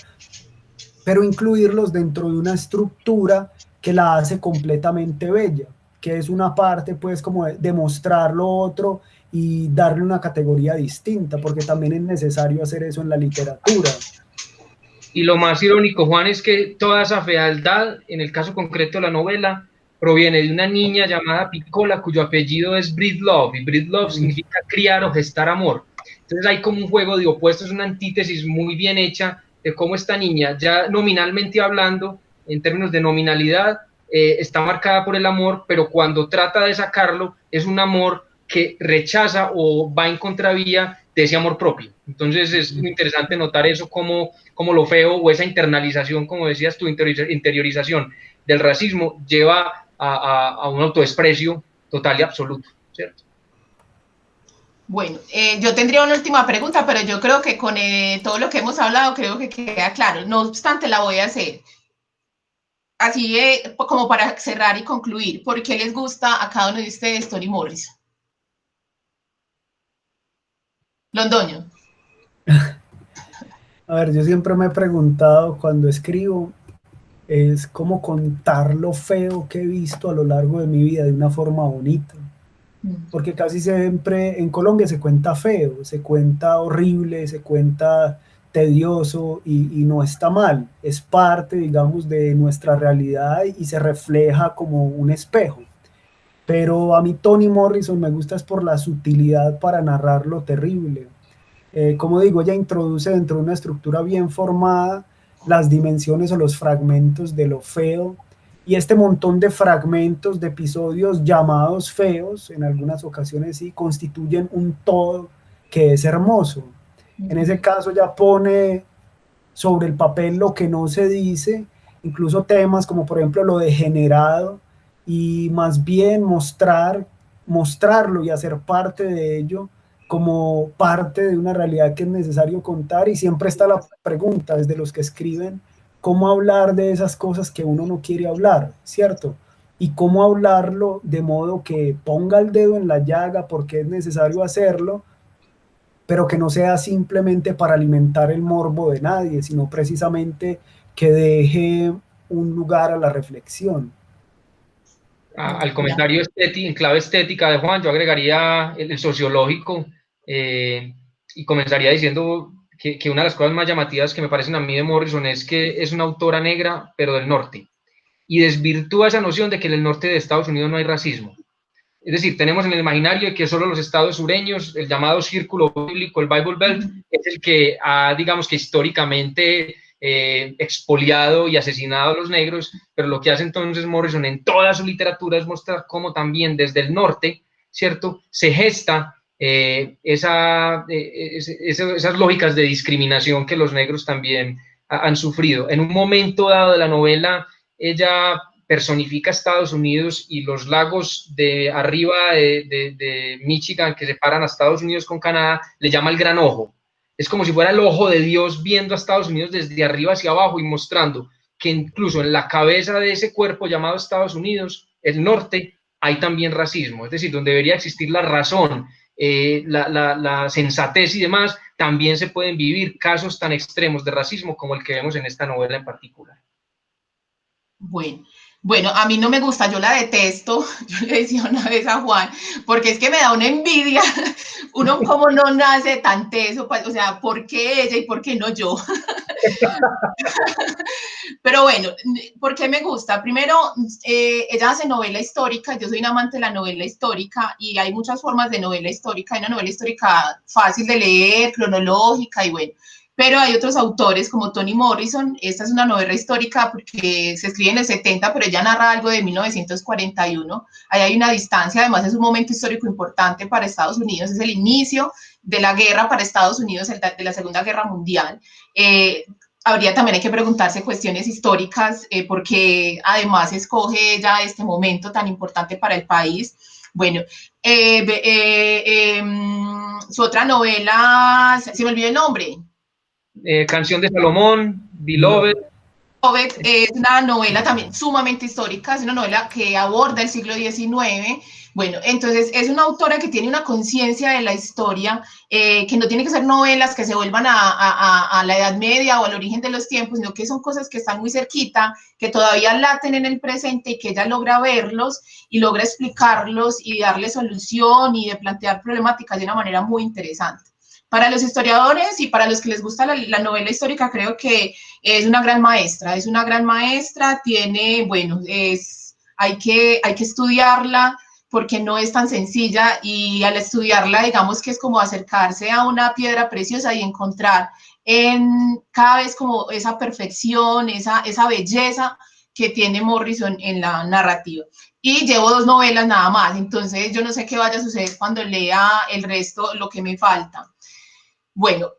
pero incluirlos dentro de una estructura que la hace completamente bella, que es una parte pues como de mostrar lo otro y darle una categoría distinta, porque también es necesario hacer eso en la literatura. Y lo más irónico, Juan, es que toda esa fealdad, en el caso concreto de la novela, proviene de una niña llamada Piccola, cuyo apellido es Breedlove, y Breedlove significa criar o gestar amor. Entonces hay como un juego de opuestos, una antítesis muy bien hecha de cómo esta niña, ya nominalmente hablando, en términos de nominalidad, está marcada por el amor, pero cuando trata de sacarlo, es un amor que rechaza o va en contravía de ese amor propio. Entonces es muy interesante notar eso como lo feo o esa internalización, como decías tu interiorización del racismo lleva a un autodesprecio total y absoluto, ¿cierto? Bueno, yo tendría una última pregunta, pero yo creo que con todo lo que hemos hablado, creo que queda claro. No obstante, la voy a hacer. Así como para cerrar y concluir. ¿Por qué les gusta a cada uno de ustedes Toni Morrison? Londoño. A ver, yo siempre me he preguntado cuando escribo, es cómo contar lo feo que he visto a lo largo de mi vida de una forma bonita. Porque casi siempre en Colombia se cuenta feo, se cuenta horrible, se cuenta tedioso y no está mal. Es parte, digamos, de nuestra realidad y se refleja como un espejo. Pero a mí Toni Morrison me gusta es por la sutilidad para narrar lo terrible. Como digo, ella introduce dentro de una estructura bien formada las dimensiones o los fragmentos de lo feo, y este montón de fragmentos, de episodios llamados feos, en algunas ocasiones sí, constituyen un todo que es hermoso. En ese caso ya pone sobre el papel lo que no se dice, incluso temas como por ejemplo lo degenerado, y más bien mostrarlo y hacer parte de ello como parte de una realidad que es necesario contar. Y siempre está la pregunta desde los que escriben, ¿cómo hablar de esas cosas que uno no quiere hablar, cierto? Y cómo hablarlo de modo que ponga el dedo en la llaga porque es necesario hacerlo, pero que no sea simplemente para alimentar el morbo de nadie, sino precisamente que deje un lugar a la reflexión. Al comentario en clave estética de Juan, yo agregaría el sociológico y comenzaría diciendo que una de las cosas más llamativas que me parecen a mí de Morrison es que es una autora negra, pero del norte, y desvirtúa esa noción de que en el norte de Estados Unidos no hay racismo. Es decir, tenemos en el imaginario que solo los estados sureños, el llamado círculo bíblico, el Bible Belt, es el que ha, digamos que históricamente expoliado y asesinado a los negros, pero lo que hace entonces Morrison en toda su literatura es mostrar cómo también desde el norte, ¿cierto?, se gesta esas lógicas de discriminación que los negros también han sufrido. En un momento dado de la novela, ella personifica Estados Unidos y los lagos de arriba de Michigan que separan a Estados Unidos con Canadá, le llama el Gran Ojo. Es como si fuera el ojo de Dios viendo a Estados Unidos desde arriba hacia abajo y mostrando que incluso en la cabeza de ese cuerpo llamado Estados Unidos, el norte, hay también racismo. Es decir, donde debería existir la razón, la sensatez y demás, también se pueden vivir casos tan extremos de racismo como el que vemos en esta novela en particular. Bueno, a mí no me gusta, yo la detesto. Yo le decía una vez a Juan, porque es que me da una envidia. Uno como no nace tan teso, o sea, ¿por qué ella y por qué no yo? Pero bueno, ¿por qué me gusta? Primero, ella hace novela histórica, yo soy un amante de la novela histórica y hay muchas formas de novela histórica. Hay una novela histórica fácil de leer, cronológica y bueno. Pero hay otros autores como Toni Morrison. Esta es una novela histórica porque se escribe en el 70, pero ella narra algo de 1941. Ahí hay una distancia, además es un momento histórico importante para Estados Unidos, es el inicio de la guerra para Estados Unidos, de la Segunda Guerra Mundial. También hay que preguntarse cuestiones históricas, porque además escoge ya este momento tan importante para el país. Bueno, su otra novela, se me olvidó el nombre. Canción de Salomón, Beloved. Es una novela también sumamente histórica, es una novela que aborda el siglo XIX. Bueno, entonces es una autora que tiene una conciencia de la historia, que no tiene que ser novelas que se vuelvan a la Edad Media o al origen de los tiempos, sino que son cosas que están muy cerquita, que todavía laten en el presente y que ella logra verlos y logra explicarlos y darle solución y de plantear problemáticas de una manera muy interesante. Para los historiadores y para los que les gusta la novela histórica, creo que es una gran maestra, tiene, bueno, hay que estudiarla porque no es tan sencilla y al estudiarla, digamos que es como acercarse a una piedra preciosa y encontrar cada vez como esa perfección, esa belleza que tiene Morrison en la narrativa. Y llevo 2 novelas nada más, entonces yo no sé qué vaya a suceder cuando lea el resto, lo que me falta. Bueno,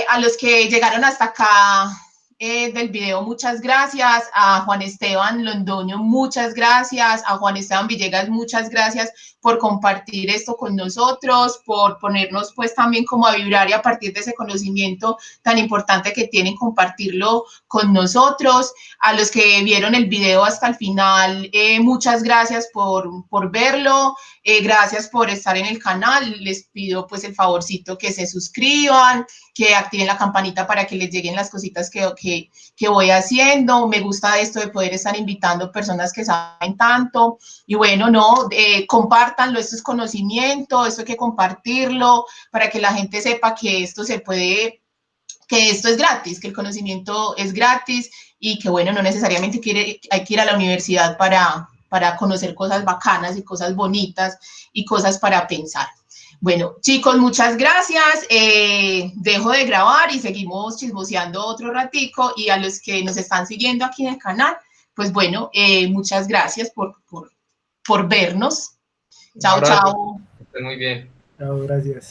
a los que llegaron hasta acá del video, muchas gracias. A Juan Esteban Londoño, muchas gracias. A Juan Esteban Villegas, muchas gracias por compartir esto con nosotros, por ponernos pues también como a vibrar y a partir de ese conocimiento tan importante que tienen, compartirlo con nosotros. A los que vieron el video hasta el final, muchas gracias por verlo. Gracias por estar en el canal. Les pido pues el favorcito que se suscriban, que activen la campanita para que les lleguen las cositas que voy haciendo. Me gusta esto de poder estar invitando personas que saben tanto. Y bueno, no, compártanlo, esto es conocimiento, esto hay que compartirlo para que la gente sepa que esto se puede, que esto es gratis, que el conocimiento es gratis y que bueno, no necesariamente hay que ir a la universidad para conocer cosas bacanas y cosas bonitas y cosas para pensar. Bueno, chicos, muchas gracias. Dejo de grabar y seguimos chismoseando otro ratico. Y a los que nos están siguiendo aquí en el canal, pues bueno, muchas gracias por vernos. Chao, chao. Muy bien. Chao, gracias.